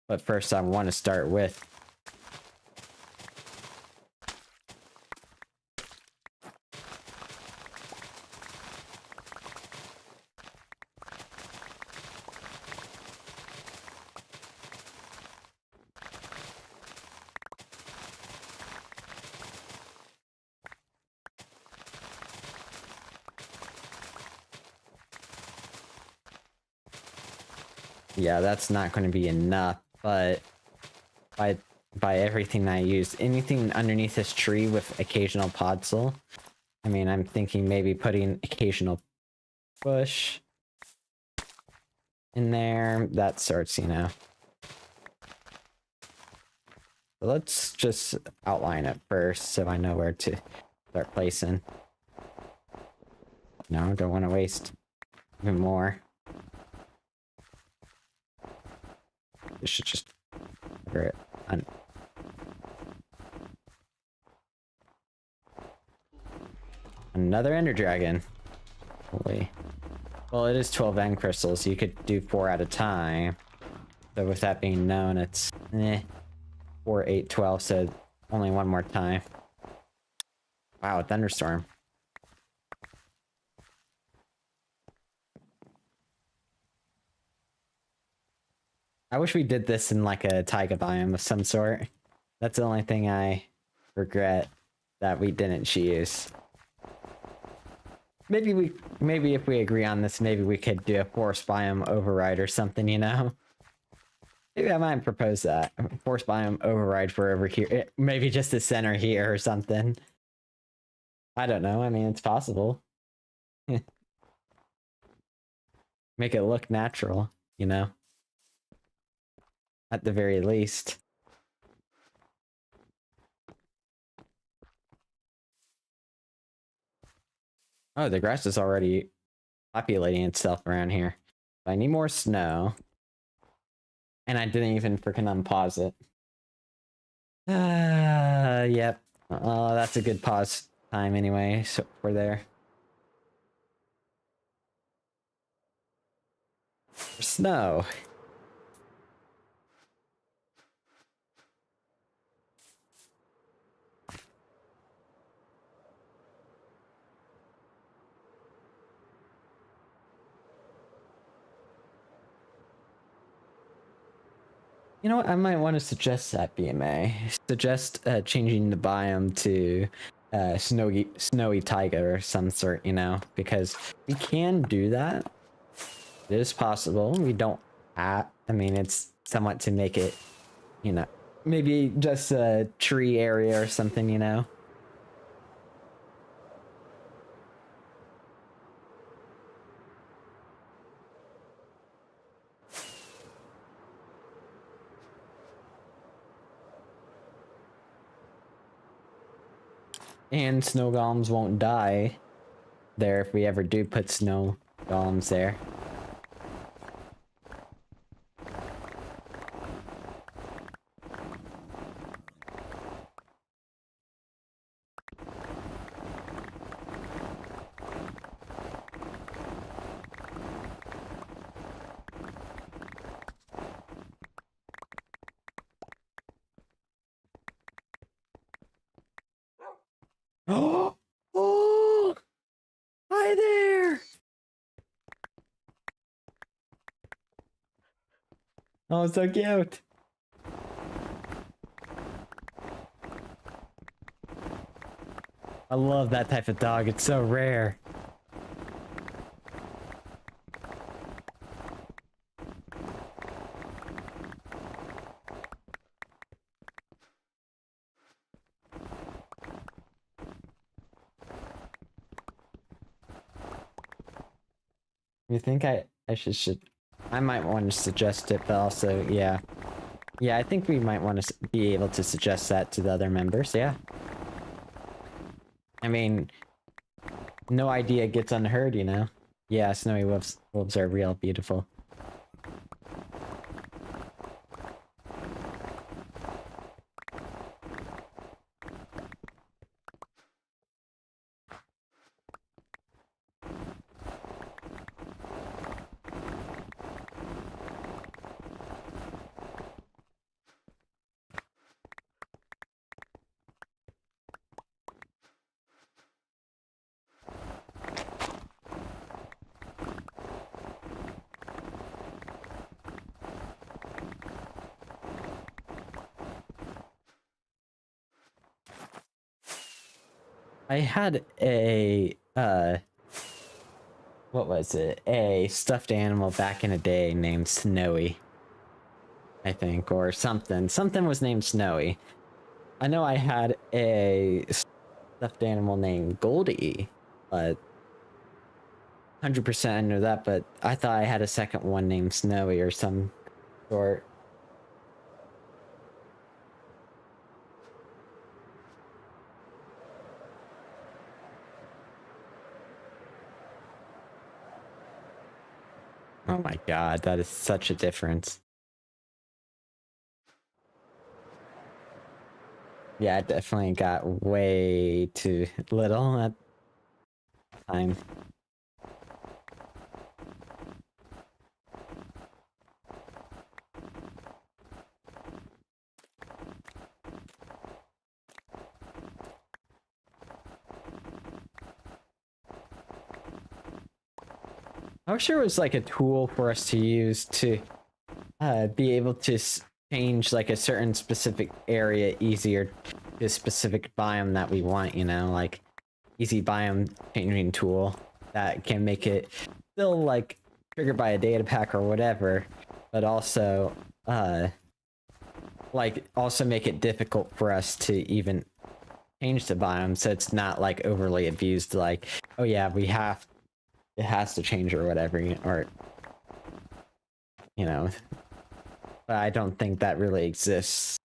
But first I want to start with yeah, that's not going to be enough, but by by everything I use. Anything underneath this tree with occasional podzol. I mean, I'm thinking maybe putting occasional bush in there. That starts, you know. So let's just outline it first so I know where to start placing. No, don't want to waste even more. This should just cover it. Another Ender Dragon. Holy. Well, it is 12 end crystals, so you could do 4 at a time. So with that being known, it's 4, 8, 12, so only one more time. Wow, a thunderstorm. I wish we did this in like a taiga biome of some sort. That's the only thing I regret that we didn't choose. Maybe if we agree on this, maybe we could do a forest biome override or something, you know? Maybe I might propose that. Forest biome override for over here. Maybe just the center here or something. I don't know. I mean, it's possible. Make it look natural, you know? At the very least. Oh, the grass is already populating itself around here. I need more snow. And I didn't even freaking unpause it. Yep. That's a good pause time anyway, so we're there. Snow. You know what? I might want to suggest that, BMA. Suggest changing the biome to snowy taiga or some sort, you know, because we can do that. It is possible. We don't have, I mean, it's somewhat to make it, you know, maybe just a tree area or something, you know. And snow golems won't die there if we ever do put snow golems there. Oh, hi there. Oh, so cute. I love that type of dog. It's so rare. You think I should I might want to suggest it, but also yeah, I think we might want to be able to suggest that to the other members. Yeah, I mean, no idea gets unheard, you know. Yeah, snowy wolves are real beautiful. I had a what was it? A stuffed animal back in a day named Snowy. I think, or something. Something was named Snowy. I know I had a stuffed animal named Goldie, but 100% I know that, but I thought I had a second one named Snowy or some sort. Oh my god, that is such a difference. Yeah, it definitely got way too little at the time. I wish there was like a tool for us to use to be able to change like a certain specific area easier to a specific biome that we want, you know, like easy biome changing tool that can make it still like triggered by a data pack or whatever, but also like also make it difficult for us to even change the biome so it's not like overly abused, like, oh yeah, it has to change or whatever, or you know. But I don't think that really exists,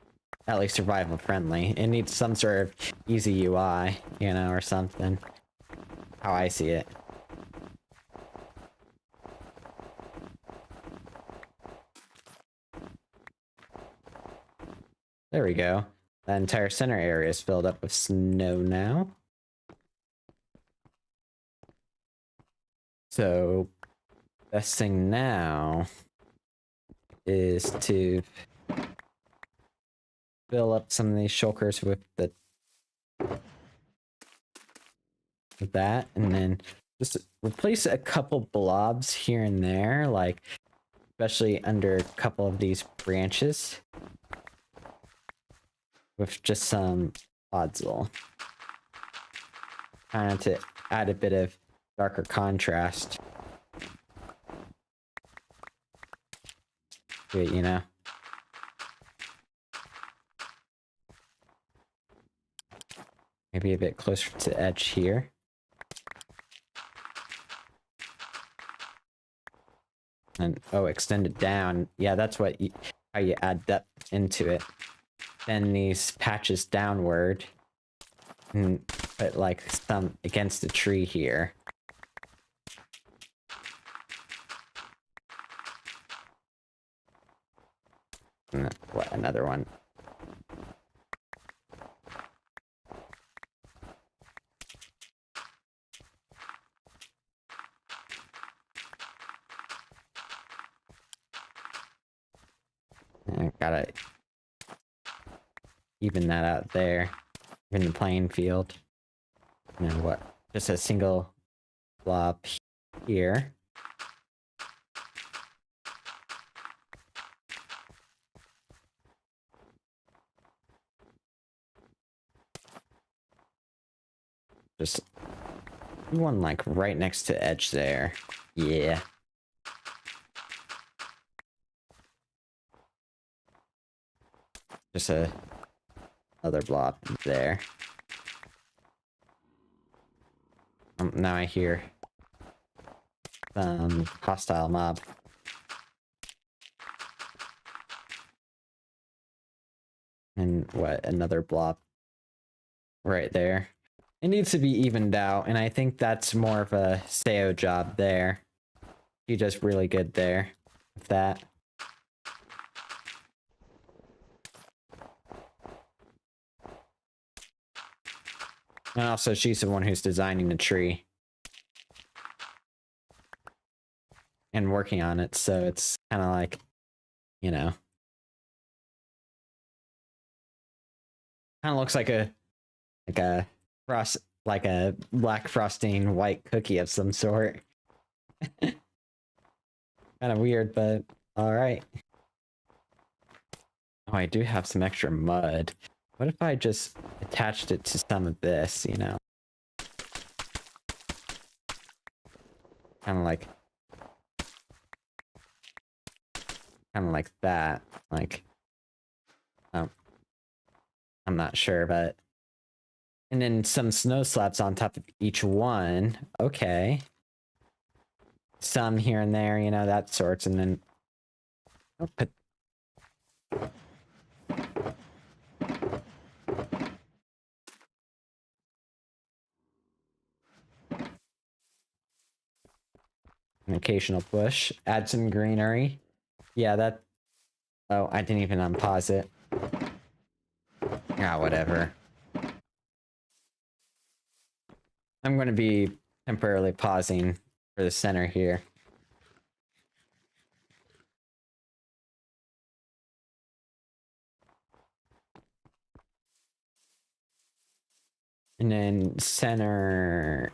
at least survival friendly. It needs some sort of easy UI, you know, or something. How I see it. There we go. The entire center area is filled up with snow now. So, best thing now is to fill up some of these shulkers with that, and then just replace a couple blobs here and there, like especially under a couple of these branches, with just some podzol, kind of to add a bit of darker contrast to it, you know. Maybe a bit closer to the edge here. And oh, extend it down. Yeah, that's what how you add depth into it. Then these patches downward and put like some against the tree here. And what, another one. I gotta even that out there in the playing field. And then what? Just a single blob here. Just one like right next to the edge there. Yeah. Just a other blob there. Now I hear some hostile mob. And what, another blob right there. It needs to be evened out, and I think that's more of a Seo job there. He does really good there with that. And also, she's the one who's designing the tree. And working on it, so it's kind of like, you know. Kind of looks like a black frosting white cookie of some sort. Kind of weird, but alright. Oh, I do have some extra mud. What if I just attached it to some of this, you know? Kind of like... kind of like that. Like, oh, I'm not sure, but and then some snow slabs on top of each one. Okay. Some here and there, you know, that sorts, and then I'll put an occasional bush. Add some greenery. Yeah, that. Oh, I didn't even unpause it. Ah, whatever. I'm going to be temporarily pausing for the center here. And then center,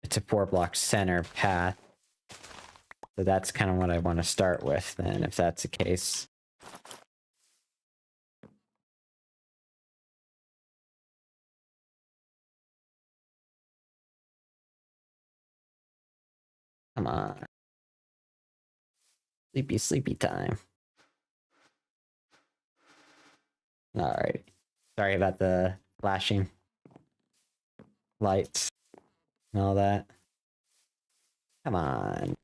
it's a 4-block center path. So that's kind of what I want to start with then, if that's the case. Come on. Sleepy, sleepy time. Alright. Sorry about the flashing lights and all that. Come on.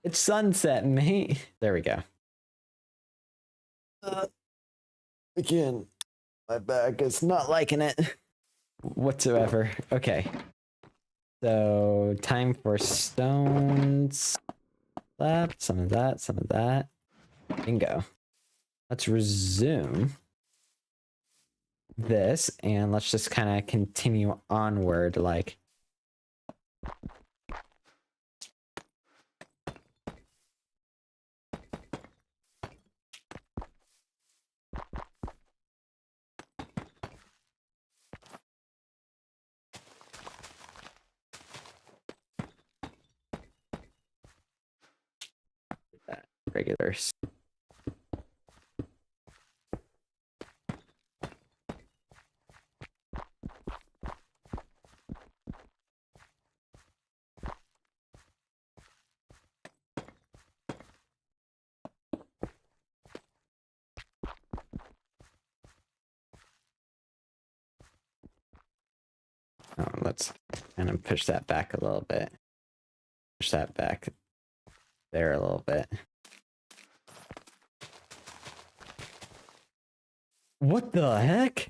It's sunset, mate. There we go. Again, my back is not liking it whatsoever. Okay. So, time for stones. Slab, some of that, some of that. Bingo. Let's resume this and let's just kind of continue onward like that. Regulars. Oh, let's kind of push that back a little bit. Push that back there a little bit. What the heck?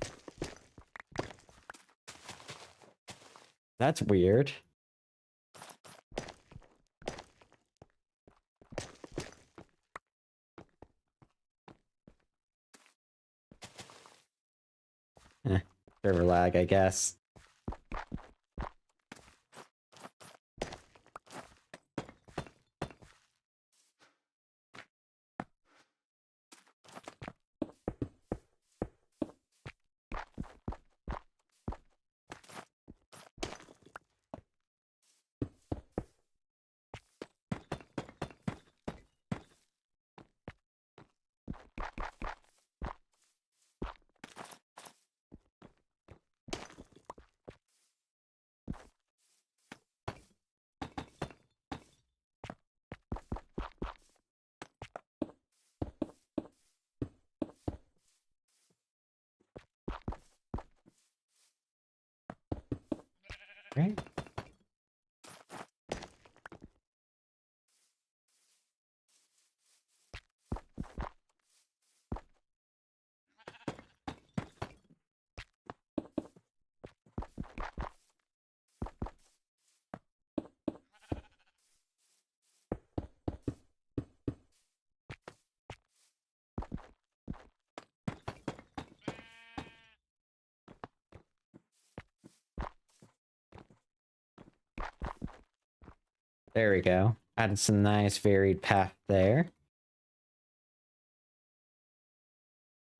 That's weird. Server lag, I guess. Right? There we go. Added some nice varied path there.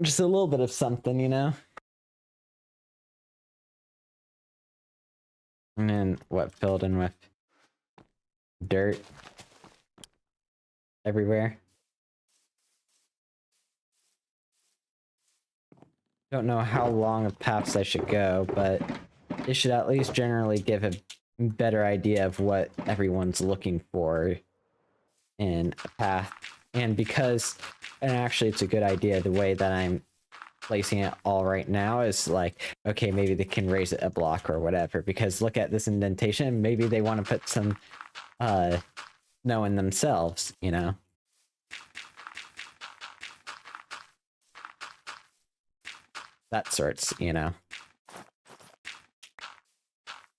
Just a little bit of something, you know? And then what filled in with dirt everywhere. Don't know how long of paths I should go, but it should at least generally give a better idea of what everyone's looking for in a path. And actually it's a good idea the way that I'm placing it all right now is like, okay, maybe they can raise it a block or whatever, because look at this indentation, maybe they want to put some snow in themselves, you know? That sorts, you know?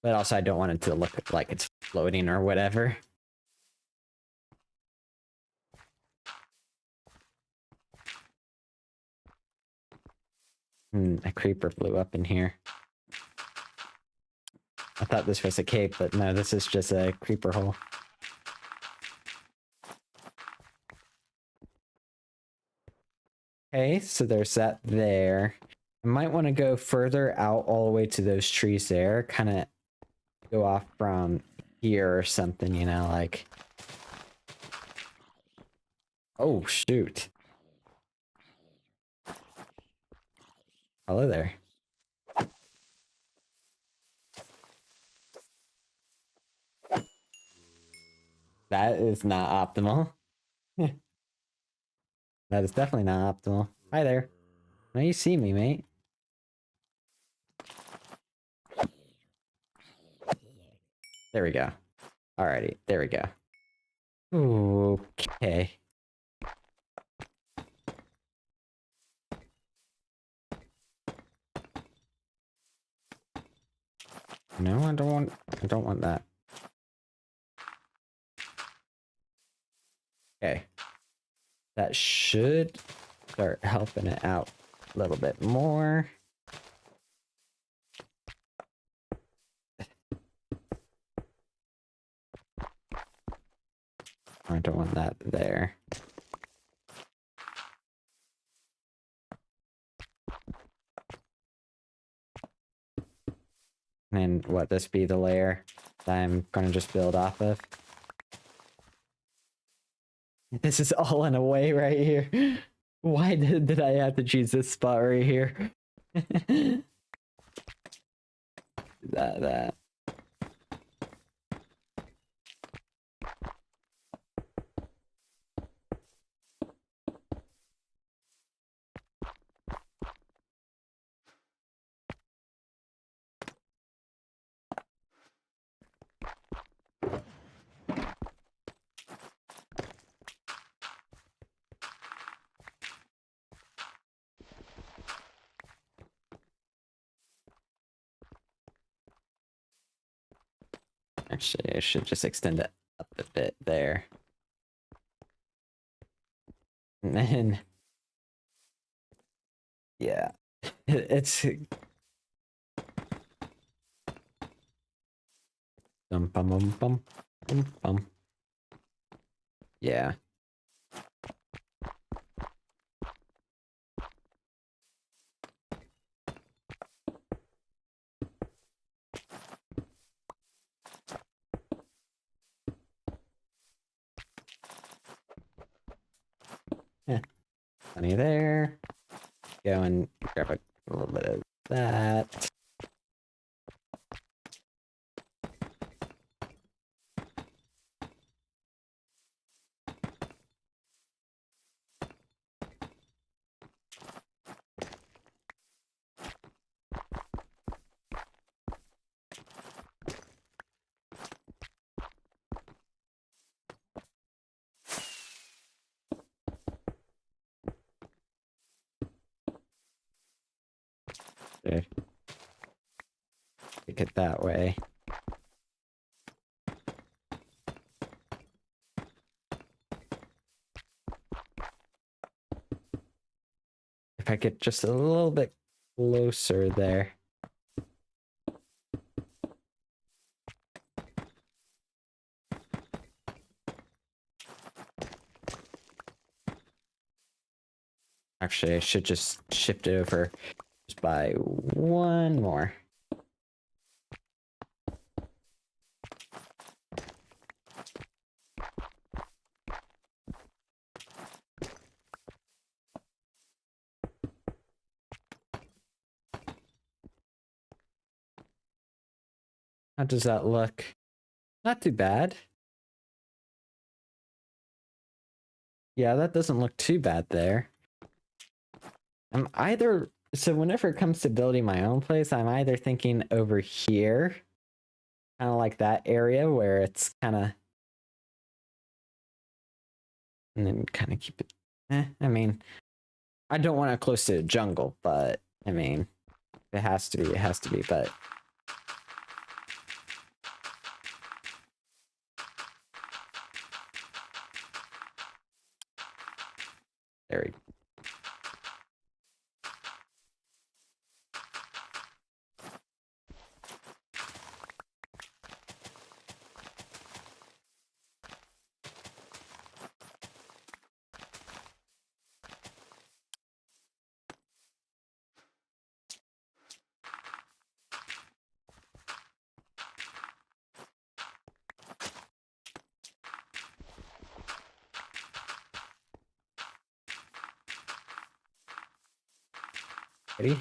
But also I don't want it to look like it's floating or whatever. A creeper flew up in here. I thought this was a cave, but no, this is just a creeper hole. Okay, so there's that there. I might want to go further out all the way to those trees there. Kind of go off from here or something, you know, like... Oh, shoot. Hello there. That is not optimal. That is definitely not optimal. Hi there. Now you see me, mate. There we go. Alrighty, there we go. Okay. No, I don't want that. Okay. That should start helping it out a little bit more. I don't want that there. And what, this be the layer that I'm gonna just build off of? This is all in a way right here. Why did I have to choose this spot right here? that. Actually, I should just extend it up a bit there. And then... Yeah. It's... Bum bum bum bum bum bum. Yeah. Yeah. Plenty there. Go and grab a little bit of that. There. Take it that way. If I get just a little bit closer there. Actually, I should just shift it over just by one more. How does that look? Not too bad. Yeah, that doesn't look too bad there. I'm either, so whenever it comes to building my own place, I'm either thinking over here, kind of like that area where it's kind of, and then kind of keep it, I mean, I don't want it close to the jungle, but I mean, if it has to be, it has to be, but there we go. Ready?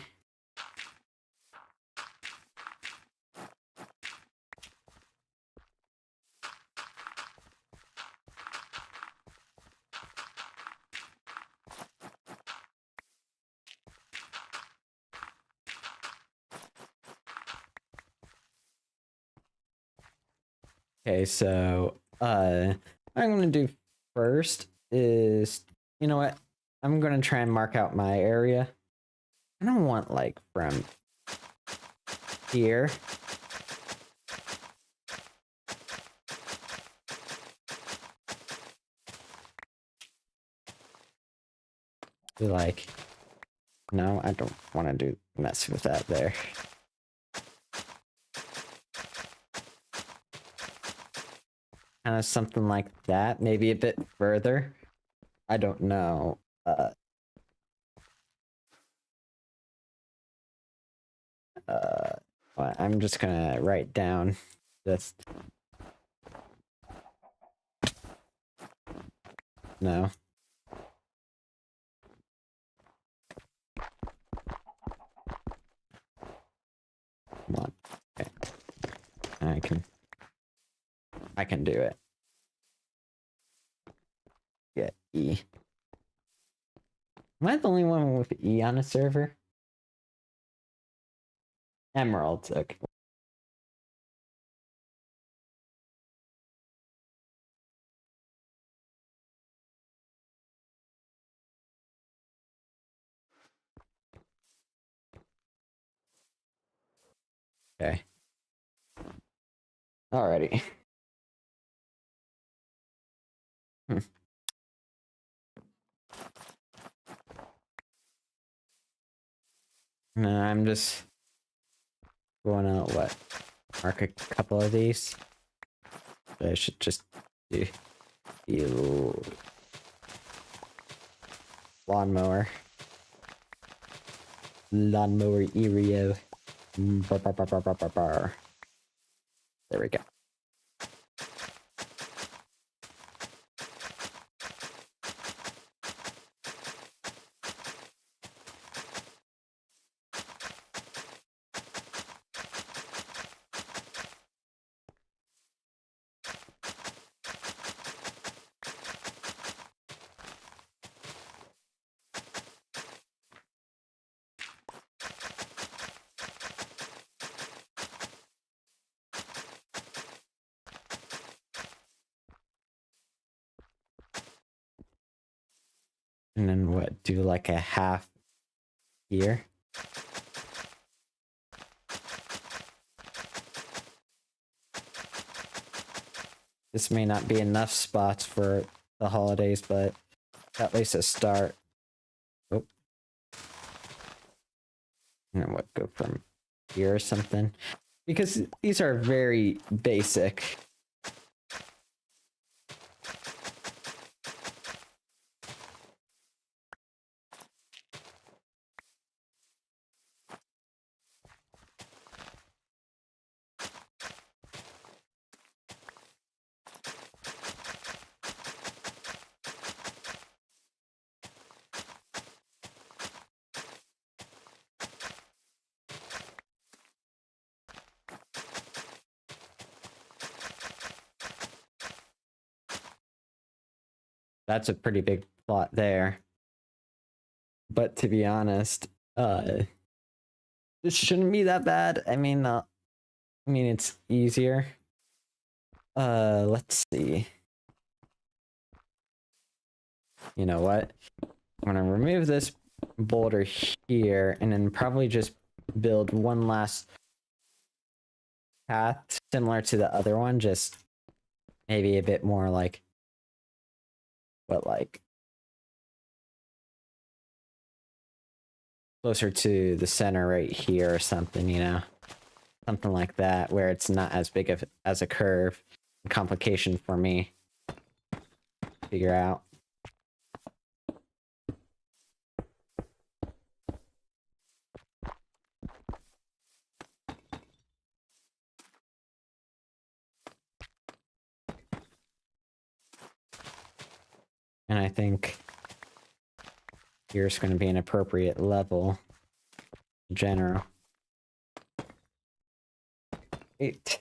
Okay, so what I'm gonna do first is, you know what? I'm gonna try and mark out my area. I don't want like from here. Be like, no, I don't want to do mess with that there. Kind of something like that, maybe a bit further. I don't know. Well, I'm just gonna write down this. No. Come on. Okay. I can do it. Get E. Am I the only one with E on a server? Emeralds, okay. Okay. Alrighty. No, I'm just going to what? Mark a couple of these. I should just do the lawnmower. Lawnmower Ereo. There we go. And then what? Do like a half here. This may not be enough spots for the holidays, but at least a start. Oh. And then what? Go from here or something? Because these are very basic. that's a pretty big plot there. But to be honest, this shouldn't be that bad. I mean, it's easier. Let's see. You know what? I'm gonna remove this boulder here and then probably just build one last path similar to the other one, just maybe a bit more like, but like closer to the center right here or something, you know? Something like that, where it's not as big of as a curve. Complication for me to figure out. And I think here's going to be an appropriate level in general. 8,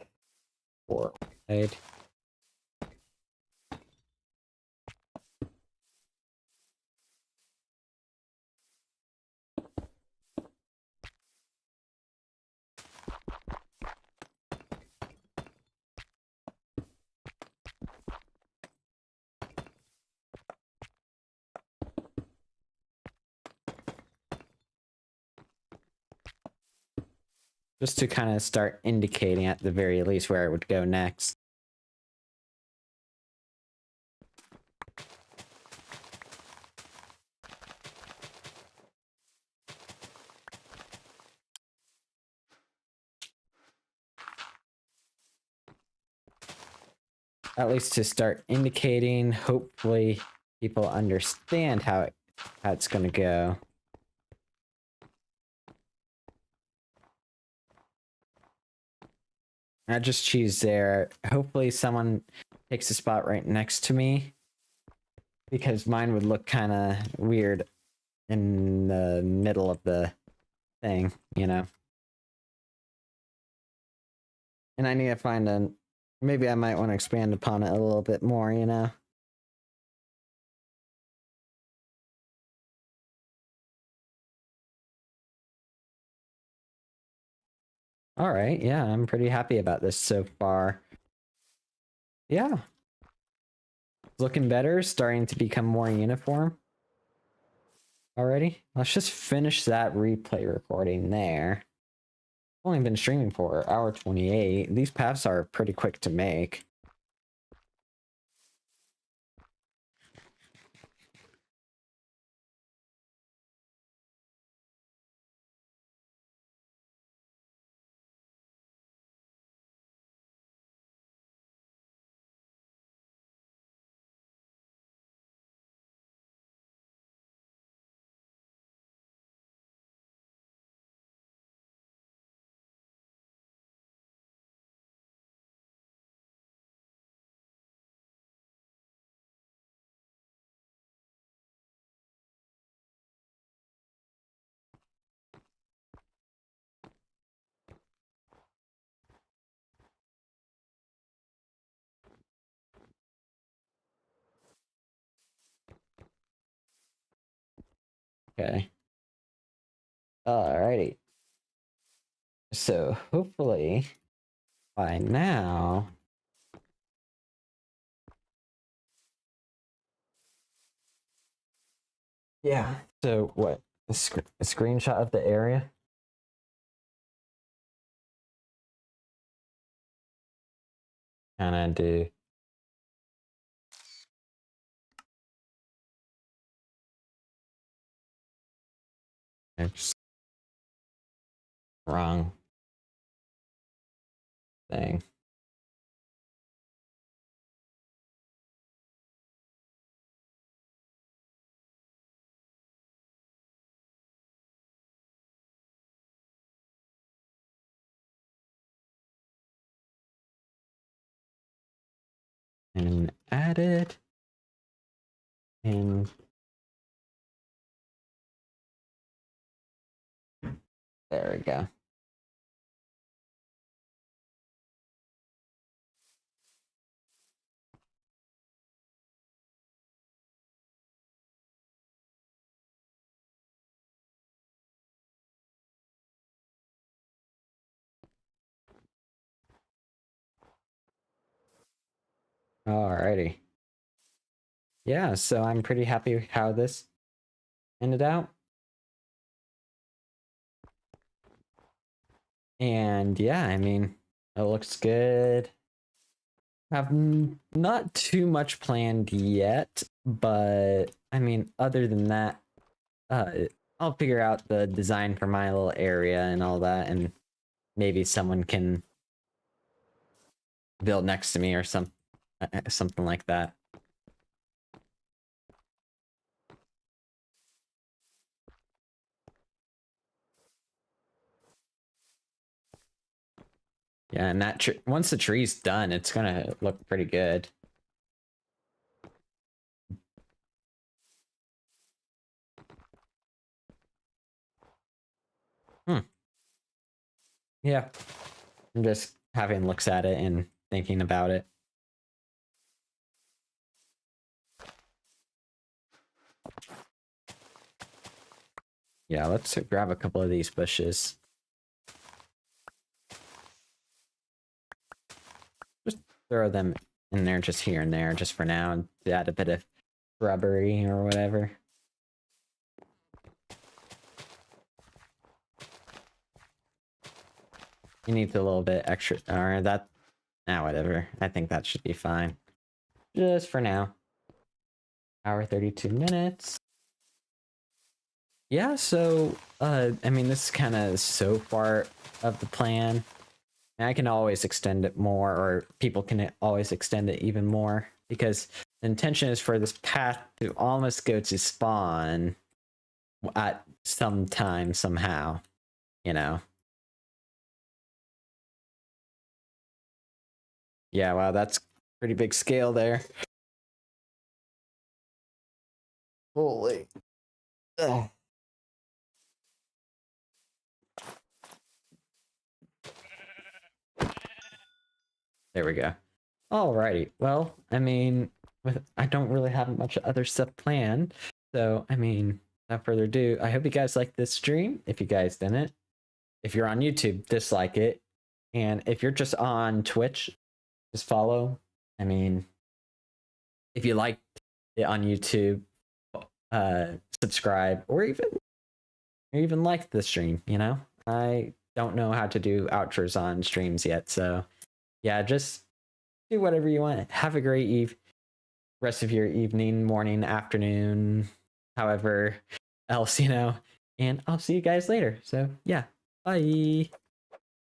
4 wide. Just to kind of start indicating at the very least where I would go next. At least to start indicating, hopefully people understand how it's going to go. I just choose there. Hopefully someone takes a spot right next to me, because mine would look kind of weird in the middle of the thing, you know? And I need to find a... Maybe I might want to expand upon it a little bit more, you know? All right, yeah, I'm pretty happy about this so far. Yeah. It's looking better, starting to become more uniform. Alrighty, let's just finish that replay recording there. I've only been streaming for hour 28. These paths are pretty quick to make. Okay. Alrighty. So hopefully by now... Yeah. So what? A screenshot of the area? Kinda do. Oops. Wrong thing. And add it. And there we go. Alrighty. Yeah, so I'm pretty happy how this ended out. And yeah, I mean, it looks good. Have not too much planned yet, but I mean, other than that, uh, I'll figure out the design for my little area and all that, and maybe someone can build next to me or something like that. Yeah, and that once the tree's done, it's gonna look pretty good. Yeah, I'm just having looks at it and thinking about it. Yeah, let's grab a couple of these bushes. Just throw them in there just here and there, just for now, and add a bit of rubbery or whatever. You need a little bit extra, or that, whatever. I think that should be fine. Just for now. Hour 32 minutes. Yeah, so, I mean, this is kind of so far of the plan. And I can always extend it more, or people can always extend it even more, because the intention is for this path to almost go to spawn at some time, somehow, you know? Yeah, wow, that's pretty big scale there. Holy. Ugh. There we go. Alrighty. Well, I mean, I don't really have much other stuff planned. So, I mean, without further ado, I hope you guys liked this stream. If you guys didn't, if you're on YouTube, dislike it. And if you're just on Twitch, just follow. I mean, if you liked it on YouTube, subscribe, or even like the stream, you know? I don't know how to do outros on streams yet, so yeah, just do whatever you want. Have a great rest of your evening, morning, afternoon, however else, you know. And I'll see you guys later. So yeah, bye.